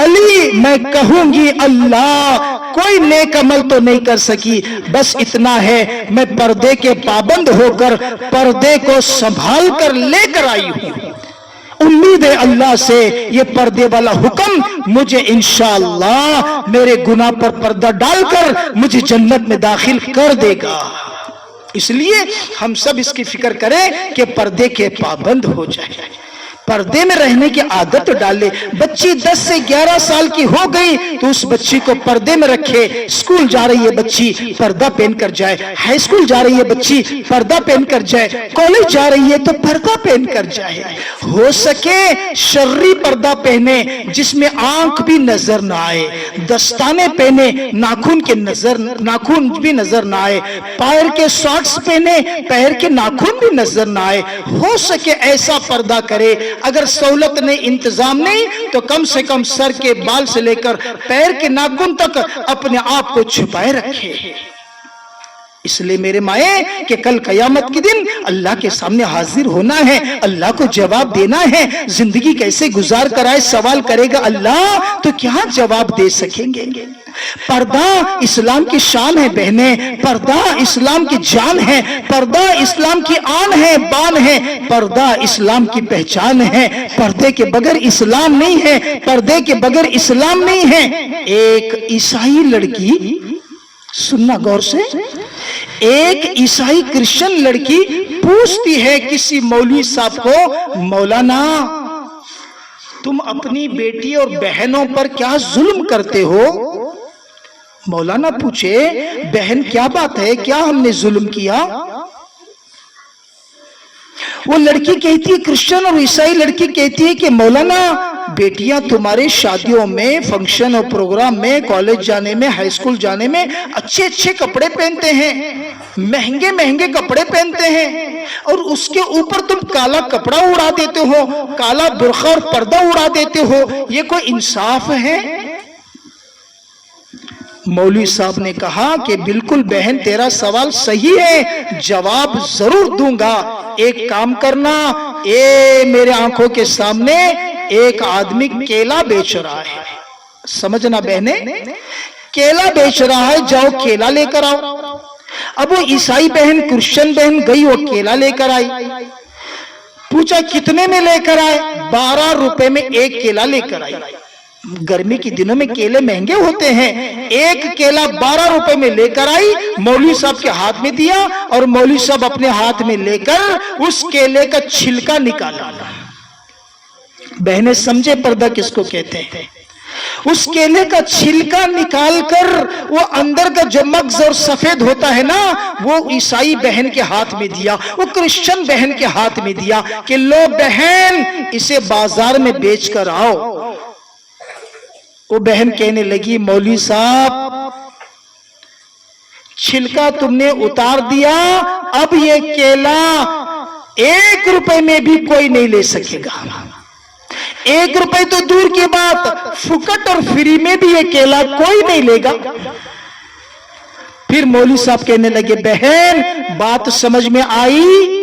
अली मैं कहूंगी अल्लाह, कोई नेक अमल तो नहीं कर सकी, बस इतना है मैं पर्दे के पाबंद होकर पर्दे को संभाल कर लेकर आई हूं। उम्मीद है अल्लाह से ये पर्दे वाला हुक्म मुझे इंशाअल्लाह मेरे गुनाह पर पर्दा डालकर मुझे जन्नत में दाखिल कर देगा। इसलिए हम सब इसकी फिक्र करें कि पर्दे के पाबंद हो जाए, पर्दे में रहने की आदत डाले। बच्ची 10 से 11 साल की हो गई तो उस बच्ची को पर्दे में रखे। स्कूल जा रही है बच्ची, पर्दा पहन कर जाए। हाई स्कूल जा रही है बच्ची, पर्दा पहन कर जाए। कॉलेज जा रही है तो पर्दा पहन कर जाए। हो सके शर्री पर्दा पहने जिसमें आंख भी नजर ना आए, दस्ताने पहने नाखून भी नजर ना आए, पैर के सॉक्स पहने पैर के नाखून भी नजर ना आए। हो सके ऐसा पर्दा करे। अगर सहूलत नहीं, इंतजाम नहीं, तो कम से कम सर के बाल से लेकर पैर के नाखून तक अपने आप को छुपाए रखे। इसलिए मेरे माए कि कल कयामत के दिन अल्लाह के सामने हाजिर होना है, अल्लाह को जवाब देना है। जिंदगी कैसे गुजार कर आए सवाल करेगा अल्लाह, तो क्या जवाब दे सकेंगे। पर्दा इस्लाम की शान है बहने, पर्दा इस्लाम की जान है, पर्दा इस्लाम की आन है, बान है, पर्दा इस्लाम की पहचान है। पर्दे के बगैर इस्लाम नहीं है, पर्दे के बगैर इस्लाम नहीं है। एक ईसाई लड़की, सुनना गौर से, एक ईसाई क्रिश्चियन लड़की पूछती है किसी मौलवी साहब को, मौलाना तुम अपनी बेटी और बहनों पर क्या जुल्म करते हो? मौलाना पूछे, बहन क्या बात है, क्या हमने जुल्म किया? वो लड़की कहती है, क्रिश्चियन और ईसाई लड़की कहती है कि मौलाना बेटियां तुम्हारे शादियों में, फंक्शन और प्रोग्राम में, कॉलेज जाने में, हाई स्कूल जाने में अच्छे अच्छे कपड़े पहनते हैं, महंगे महंगे कपड़े पहनते हैं, और उसके ऊपर तुम काला कपड़ा उड़ा देते हो, काला बुर्खा और पर्दा उड़ा देते हो, ये कोई इंसाफ है? मौलवी साहब ने कहा कि बिल्कुल बहन, तेरा सवाल सही है, जवाब जरूर दूंगा। एक काम करना, ये मेरे आंखों के सामने एक आदमी केला बेच रहा है, समझना बहने, केला बेच रहा है, जाओ केला लेकर आओ। अब वो ईसाई बहन, क्रिश्चियन बहन गई, वो केला लेकर आई। पूछा कितने में लेकर आए? 12 रुपए में एक केला लेकर आई। गर्मी के दिनों में केले महंगे होते हैं, एक केला 12 रुपए में लेकर आई, मौलवी साहब के हाथ में दिया, और मौलवी साहब अपने हाथ में लेकर उस केले का छिलका निकाला। बहनें समझे पर्दा किसको कहते हैं? उस केले का छिलका निकालकर वो अंदर का जो मग्ज और सफेद होता है ना, वो ईसाई बहन के हाथ में दिया, वो क्रिश्चियन बहन के हाथ में दिया कि लो बहन, इसे बाजार में बेच कर आओ। वो बहन कहने लगी, मौलवी साहब छिलका तुमने उतार दिया, अब ये केला 1 रुपए में भी कोई नहीं ले सकेगा। 1 रुपए तो दूर की बात, फुकट और फ्री में भी ये केला कोई नहीं लेगा। फिर मौलवी साहब कहने लगे, बहन बात समझ में आई?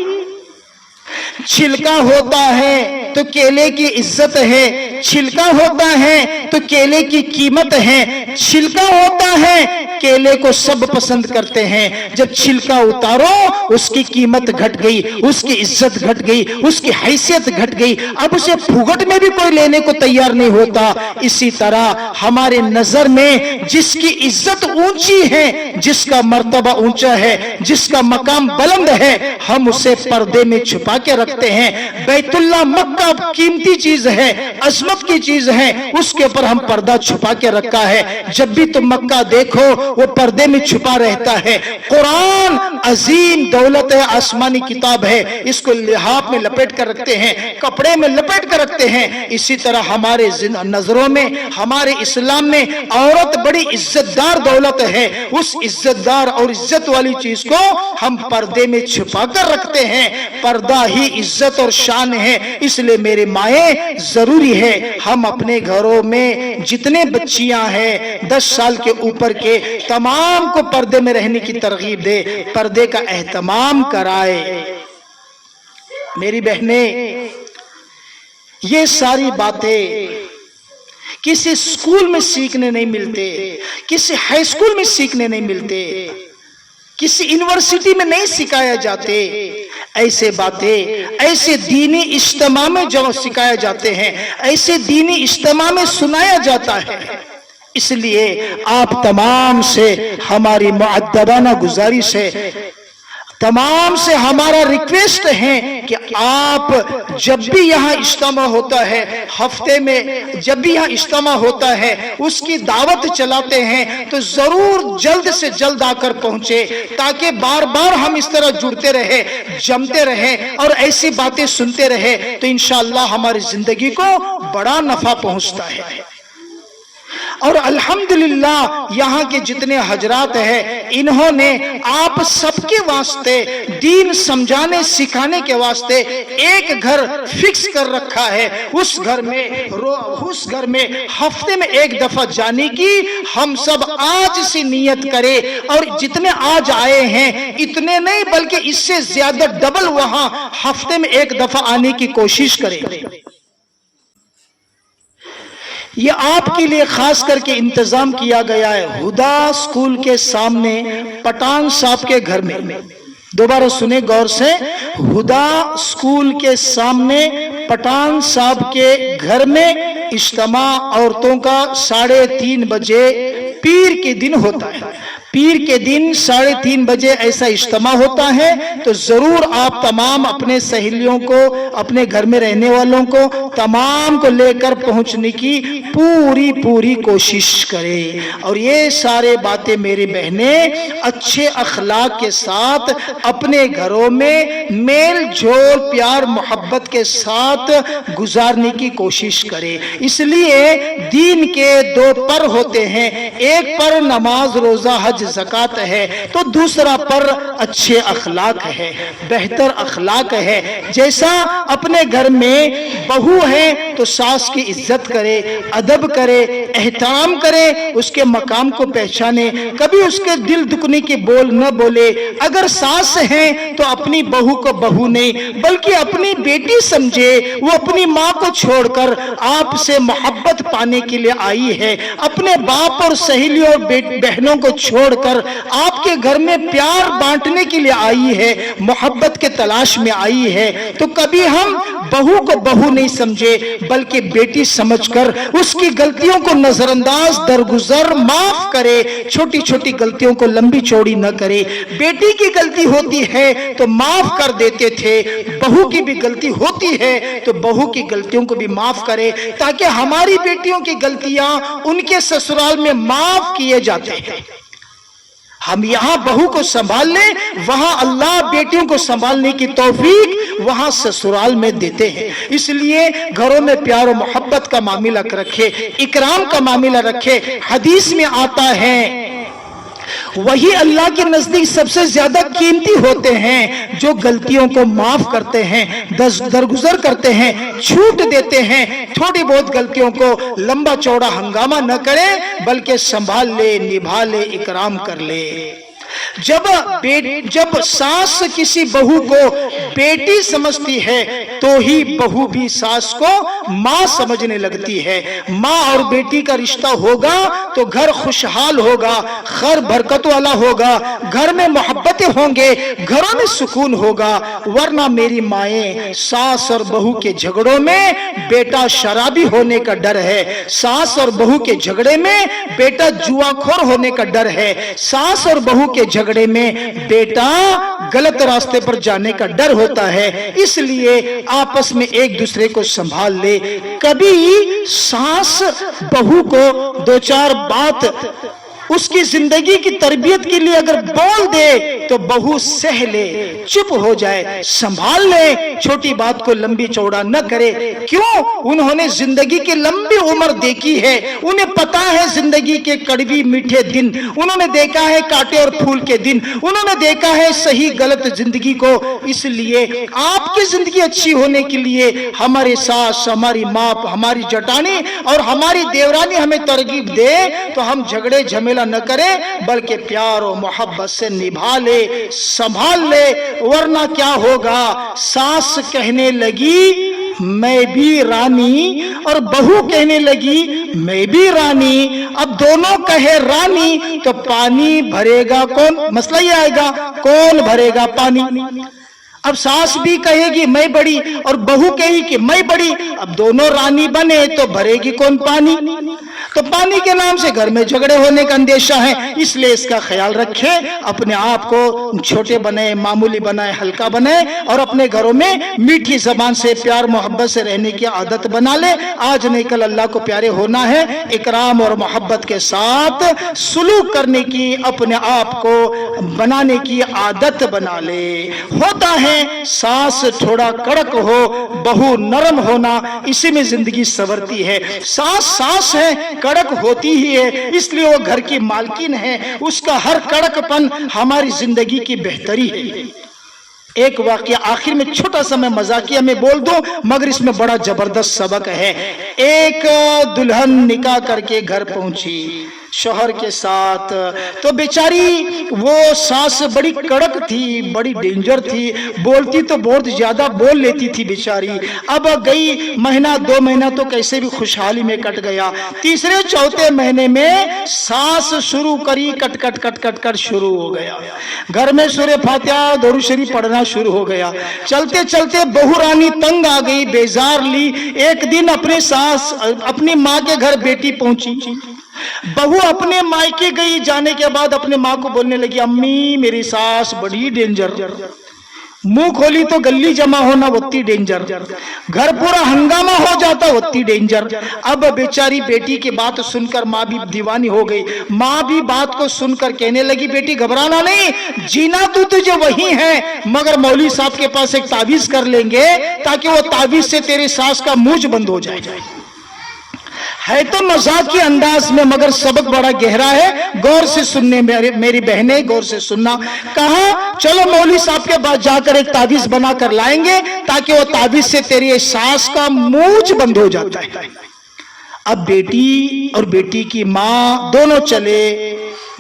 छिलका होता है तो केले की इज्जत है, छिलका होता है तो केले की कीमत है, छिलका होता है केले को सब पसंद करते हैं, जब छिलका उतारो उसकी कीमत घट गई, उसकी इज्जत घट गई, उसकी हैसियत घट गई, अब उसे फुगट में भी कोई लेने को तैयार नहीं होता। इसी तरह हमारे नजर में जिसकी इज्जत ऊंची है, जिसका मर्तबा ऊंचा है, जिसका मकाम बुलंद है, हम उसे पर्दे में छुपा के रखते हैं। बैतुल्ला मक्का कीमती चीज है, अजमत की चीज है, उसके ऊपर हम पर्दा छुपा के रखा है। जब भी तुम मक्का देखो वो पर्दे में छुपा रहता है। कुरान अजीम दौलत है, आसमानी किताब है, इसको लिहाफ में लपेट कर रखते हैं, कपड़े में लपेट कर रखते हैं। इसी तरह हमारे नजरों में, हमारे इस्लाम में औरत बड़ी इज्जतदार दौलत है। उस इज्जतदार और इज्जत वाली चीज को हम पर्दे में छुपा कर रखते हैं। पर्दा ही इज्जत और शान है। इसलिए मेरे माए जरूरी है हम अपने घरों में जितने बच्चियां हैं 10 साल के ऊपर के, तमाम को पर्दे में रहने की तरगीब दे, पर्दे का एहतमाम कराए। मेरी बहनें, ये सारी बातें किसी स्कूल में सीखने नहीं मिलते, किसी हाई स्कूल में सीखने नहीं मिलते, किसी यूनिवर्सिटी में नहीं सिखाया जाते। ऐसे बातें ऐसे दीनी इज्तिमा में जो सिखाए जाते हैं, ऐसे दीनी इज्तिमा में सुनाया जाता है। इसलिए आप तमाम से हमारी मुअद्दबाना गुजारिश है, तमाम से हमारा रिक्वेस्ट है कि आप जब भी यहाँ इज्तिमा होता है, हफ्ते में जब भी यहाँ इज्तिमा होता है, उसकी दावत चलाते हैं तो जरूर जल्द से जल्द आकर पहुंचे, ताकि बार बार हम इस तरह जुड़ते रहे, जमते रहे और ऐसी बातें सुनते रहे तो इंशाअल्लाह हमारी जिंदगी को बड़ा नफा पहुंचता है। और अल्हम्दुलिल्लाह यहाँ के जितने हजरात हैं, इन्होंने आप सबके वास्ते दीन समझाने सिखाने के वास्ते एक घर फिक्स कर रखा है। उस घर में हफ्ते में एक दफा जाने की हम सब आज से नियत करें। और जितने आज आए हैं इतने नहीं बल्कि इससे ज्यादा डबल वहां हफ्ते में एक दफा आने की कोशिश करें। ये आपके लिए खास करके इंतजाम किया गया है हुदा स्कूल के सामने पठान साहब के घर में। दोबारा सुने गौर से, हुदा स्कूल के सामने पठान साहब के घर में इज्तिमा औरतों का 3:30 बजे पीर के दिन होता है। पीर के दिन 3:30 बजे ऐसा इज्तिमा होता है। तो जरूर आप तमाम अपने सहेलियों को, अपने घर में रहने वालों को, तमाम को लेकर पहुंचने की पूरी कोशिश करें। और ये सारे बातें मेरी बहनें अच्छे अखलाक के साथ अपने घरों में मेल जोल प्यार मोहब्बत के साथ गुजारने की कोशिश करें। इसलिए दीन के 2 पर होते हैं, एक पर नमाज रोजा हज ज़कात है, तो दूसरा पर अच्छे अखलाक है, बेहतर अखलाक है। जैसा अपने घर में बहू है तो सास की इज्जत करे, अदब करे, एहतराम करे, उसके मकाम को पहचाने, कभी उसके दिल दुखने के बोल न बोले। अगर सास है तो अपनी बहू को बहू नहीं बल्कि अपनी बेटी समझे। वो अपनी माँ को छोड़कर आपसे मोहब्बत पाने के लिए आई है, अपने बाप और सहेलियों और बहनों को छोड़कर आपके घर में प्यार बांटने के लिए आई है, मोहब्बत के तलाश में आई है। तो कभी हम बहू को बहू नहीं समझे बल्कि बेटी समझकर उसकी गलतियों को नजरअंदाज दरगुजर माफ करे, छोटी छोटी गलतियों को लंबी चौड़ी न करे। बेटी की गलती होती है तो माफ कर देते थे, बहू की भी गलती होती है तो बहू की गलतियों को भी माफ करे, ताकि हमारी बेटियों की गलतियां उनके ससुराल में माफ किए जाते हैं। हम यहाँ बहू को संभाल लें, वहां अल्लाह बेटियों को संभालने की तौफीक वहां ससुराल में देते हैं। इसलिए घरों में प्यार और मोहब्बत का मामला रखे, इकराम का मामला रखे। हदीस में आता है वही अल्लाह के नजदीक सबसे ज्यादा कीमती होते हैं जो गलतियों को माफ करते हैं, दरगुजर करते हैं, छूट देते हैं। थोड़ी बहुत गलतियों को लंबा चौड़ा हंगामा न करें बल्कि संभाल ले, निभा ले, इकराम कर ले। जब सास किसी बहू को बेटी समझती है तो ही बहू भी सास को माँ समझने लगती है। माँ और बेटी का रिश्ता होगा तो घर खुशहाल होगा, घर बरकत वाला होगा, घर में मोहब्बतें होंगे, घरों में सुकून होगा। वरना मेरी माएं, सास और बहू के झगड़ों में बेटा शराबी होने का डर है, सास और बहू के झगड़े में बेटा जुआखोर होने का डर है, सास और बहू के झगड़े में बेटा गलत रास्ते पर जाने का डर होता है। इसलिए आपस में एक दूसरे को संभाल ले। कभी सास बहू को 2-4 बात उसकी जिंदगी की तरबियत के लिए अगर बोल दे तो बहू सह ले, चुप हो जाए, संभाल ले, छोटी बात को लंबी चौड़ा न करे। क्यों? उन्होंने जिंदगी की लंबी उम्र देखी है, उन्हें पता है जिंदगी के कड़वी मीठे दिन, उन्होंने देखा है कांटे और फूल के दिन, उन्होंने देखा है सही गलत जिंदगी को। इसलिए आपकी जिंदगी अच्छी होने के लिए हमारे सास, हमारी माँ, हमारी जटानी और हमारी देवरानी हमें तरगीब दे तो हम झगड़े झमेला न करें बल्कि प्यार और मोहब्बत से निभा ले, संभाल ले। वरना क्या होगा, सास कहने लगी मैं भी रानी, और बहू कहने लगी मैं भी रानी। अब दोनों कहे रानी तो पानी भरेगा कौन? मसला ही आएगा, कौन भरेगा पानी? अब सास भी कहेगी मैं बड़ी और बहू कहेगी कि मैं बड़ी, अब दोनों रानी बने तो भरेगी कौन पानी? तो पानी के नाम से घर में झगड़े होने का अंदेशा है, इसलिए इसका ख्याल रखें, अपने आप को छोटे बनाए, मामूली बनाए, हल्का बनाए और अपने घरों में मीठी जबान से प्यार मोहब्बत से रहने की आदत बना ले। आज नहीं कल अल्लाह को प्यारे होना है, इकराम और मोहब्बत के साथ सुलूक करने की, अपने आप को बनाने की आदत बना ले। होता है सास थोड़ा कड़क हो, बहू नरम होना, इसी में जिंदगी संवरती है। सास सास है, कड़क होती ही है, इसलिए वो घर की मालकिन है, उसका हर कड़कपन हमारी जिंदगी की बेहतरी है। एक वाकया आखिर में छोटा सा मैं मजाकिया में बोल दूं, मगर इसमें बड़ा जबरदस्त सबक है। एक दुल्हन निकाह करके घर पहुंची शौहर के साथ, तो बेचारी वो सास बड़ी कड़क थी, बड़ी डेंजर थी, बोलती तो बहुत ज्यादा बोल लेती थी बेचारी। अब गई महीना 2 महीना तो कैसे भी खुशहाली में कट गया, तीसरे चौथे महीने में सास शुरू करी cut cut cut cut cut शुरू हो गया। घर में सूरह फातिहा दरूद शरीफ पढ़ना शुरू हो गया। चलते चलते बहू रानी तंग आ गई, बेजार ली। एक दिन अपनी माँ के घर बेटी पहुंची, बहू अपने मायके गई, जाने के बाद अपने माँ को बोलने लगी अम्मी मेरी सास बड़ी डेंजर, मुंह खोली तो गली जमा होना वत्ती डेंजर, घर पूरा हंगामा हो जाता वत्ती डेंजर। अब बेचारी बेटी की बात सुनकर माँ भी दीवानी हो गई। माँ भी बात को सुनकर कहने लगी बेटी घबराना नहीं, जीना तो तुझे वही है, मगर मौलवी साहब के पास एक तावीज कर लेंगे ताकि वो तावीज से तेरी सास का मुंह बंद हो जाए। है तो मजाक के अंदाज में, मगर सबक बड़ा गहरा है, गौर से सुनने मेरी बहनें, गौर से सुनना। कहा चलो मौलवी साहब के पास जाकर एक तावीज बना कर लाएंगे ताकि वो तावीज से तेरी सास का मुंह बंद हो जाता है। अब बेटी और बेटी की माँ दोनों चले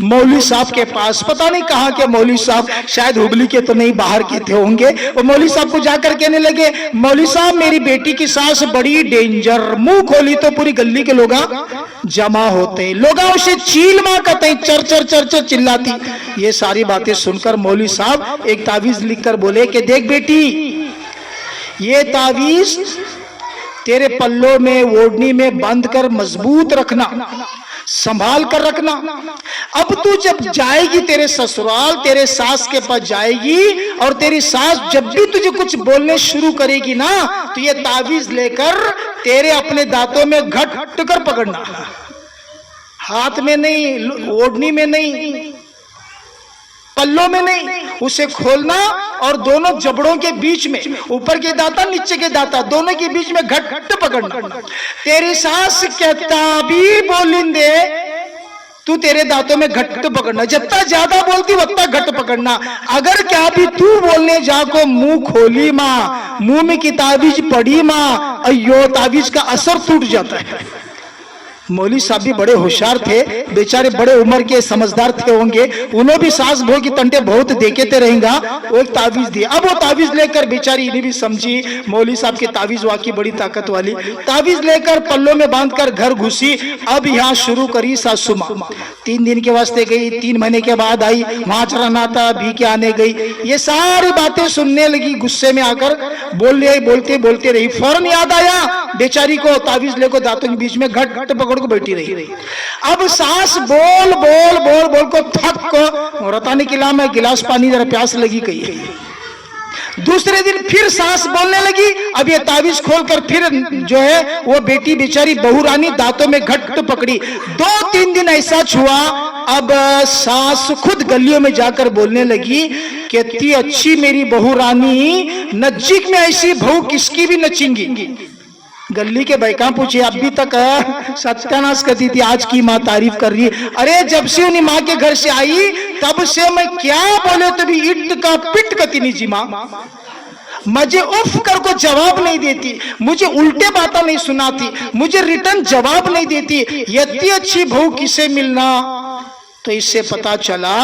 मौलवी साहब के पास। पता नहीं कहाँ के मौलवी साहब, शायद हुबली के तो नहीं, बाहर के थे होंगे। वो मौलवी साहब को जाकर कहने लगे मौलवी साहब मेरी बेटी की सास बड़ी डेंजर, मुंह खोली तो पूरी गली के लोग जमा होते, लोग उसे चील माँ कहते, चर चर चर चर चिल्लाती। ये सारी बातें सुनकर मौलवी साहब एक तावीज लिखकर बोले कि देख बेटी, ये तावीज तेरे पल्लों में ओढ़नी में बांध कर मजबूत रखना, संभाल कर रखना। अब तू जब जाएगी तेरे ससुराल, तेरे सास के पास जाएगी और तेरी सास जब भी तुझे कुछ बोलने शुरू करेगी ना, तो ये तावीज लेकर तेरे अपने दांतों में घट कर पकड़ना, हाथ में नहीं, ओढ़नी में नहीं, पल्लों में नहीं, उसे खोलना और दोनों जबड़ों के बीच में, ऊपर के दांता नीचे के दांता दोनों के बीच में घट पकड़ना। तेरी सास कहता भी बोलिंदे तू तेरे दांतों में घट पकड़ना, जितना ज्यादा बोलती उतना घट पकड़ना। अगर क्या भी तू बोलने जाको मुंह खोली माँ, मुंह में की तावीज पड़ी माँ, अयो तावीज का असर टूट जाता है। मौलवी साहब भी बड़े होशियार थे, बेचारे बड़े उम्र के समझदार थे होंगे, उन्होंने भी सास बहू की तंटे बहुत देखे रहेगा। वो एक तावीज दिया। अब वो तावीज लेकर बेचारी इन्हें भी समझी मौलवी साहब की तावीज वाकई बड़ी ताकत वाली। तावीज लेकर पल्लों में बांधकर घर घुसी। अब यहाँ शुरू करी सासू माँ। 3 दिन के वास्ते गई, 3 महीने के बाद आई, वहां चढ़ाना था, भी के आने गई, ये सारी बातें सुनने लगी। गुस्से में आकर बोलते रही। फौरन याद आया बेचारी को, तावीज लेकर दांतों के बीच में घट पकड़ को बैठी रही। अब सास बोल को थक को रताने किला में गिलास पानी जरा प्यास लगी कही। दूसरे दिन फिर सास बोलने लगी। अब ये तावीज खोलकर फिर जो है वो बेटी बेचारी बहू रानी दांतों में घट पकड़ी। 2-3 दिन ऐसा हुआ। अब सास खुद गलियों में जाकर बोलने लगी कि इतनी अच्छी मेरी बहू रानी, नजीक में ऐसी बहू किसकी भी नचेंगी। गली के बैका पूछे, अभी तक सत्यानाश करती थी, आज की माँ तारीफ कर रही है। अरे जब से उन्हीं माँ के घर से आई तब से मैं क्या बोले तो भी इट का पिट कती नहीं जी माँ, मुझे उफ कर को जवाब नहीं देती, मुझे उल्टे बातें नहीं सुनाती, मुझे रिटर्न जवाब नहीं देती। इतनी अच्छी बहू किसे मिलना। تو اس سے پتا چلا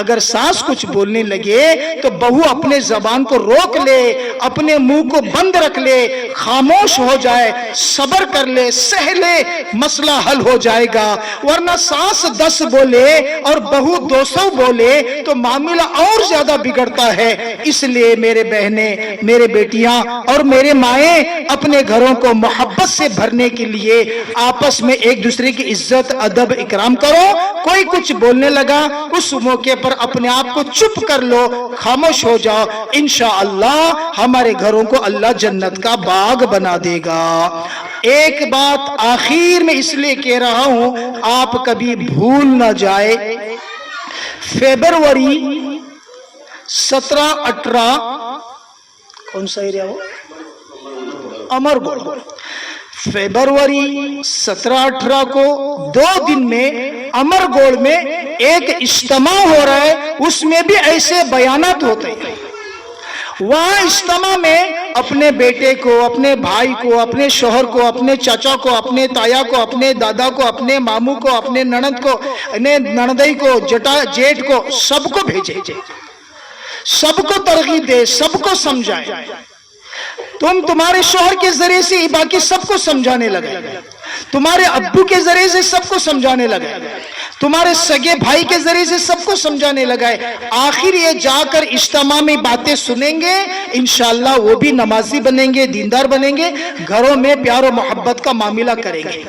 اگر ساس کچھ بولنے لگے تو بہو اپنے زبان کو روک لے، اپنے منہ کو بند رکھ لے، خاموش ہو جائے، صبر کر لے، سہ لے، مسئلہ حل ہو جائے گا۔ ورنہ ساس 10 بولے اور بہو 200 بولے تو معاملہ اور زیادہ بگڑتا ہے۔ اس لیے میرے بہنیں، میرے بیٹیاں اور میرے مائیں، اپنے گھروں کو محبت سے بھرنے کے لیے آپس میں ایک دوسرے کی عزت، ادب، اکرام کرو۔ کوئی کچھ بولنے لگا اس موقع پر اپنے آپ کو چپ کر لو، خاموش ہو جاؤ، انشاءاللہ ہمارے گھروں کو اللہ جنت کا باغ بنا دے گا۔ ایک بات آخر میں اس لیے کہہ رہا ہوں، آپ کبھی بھول نہ جائے، فیبروری 17-18 کون سا ایریا ہو؟ امرگوڑ۔ فیبروری 17-18 کو 2 دن میں امرگوڑ میں ایک اجتماع ہو رہا ہے، اس میں بھی ایسے بیانات ہوتے ہیں۔ وہاں اجتماع میں اپنے بیٹے کو، اپنے بھائی کو، اپنے شوہر کو، اپنے چاچا کو، اپنے تایا کو، اپنے دادا کو، اپنے ماموں کو، اپنے نند کو، نندئی کو، جیٹ کو، سب کو بھیجے، سب کو ترغیب دے، سب کو سمجھائے۔ تم تمہارے شوہر کے ذریعے سے باقی سب کو سمجھانے لگے، تمہارے ابو کے ذریعے سے سب کو سمجھانے لگے، تمہارے سگے بھائی کے ذریعے سے سب کو سمجھانے لگا ہے۔ آخر یہ جا کر اجتماع میں باتیں سنیں گے، انشاءاللہ وہ بھی نمازی بنیں گے، دیندار بنیں گے، گھروں میں پیار و محبت کا معاملہ کریں گے۔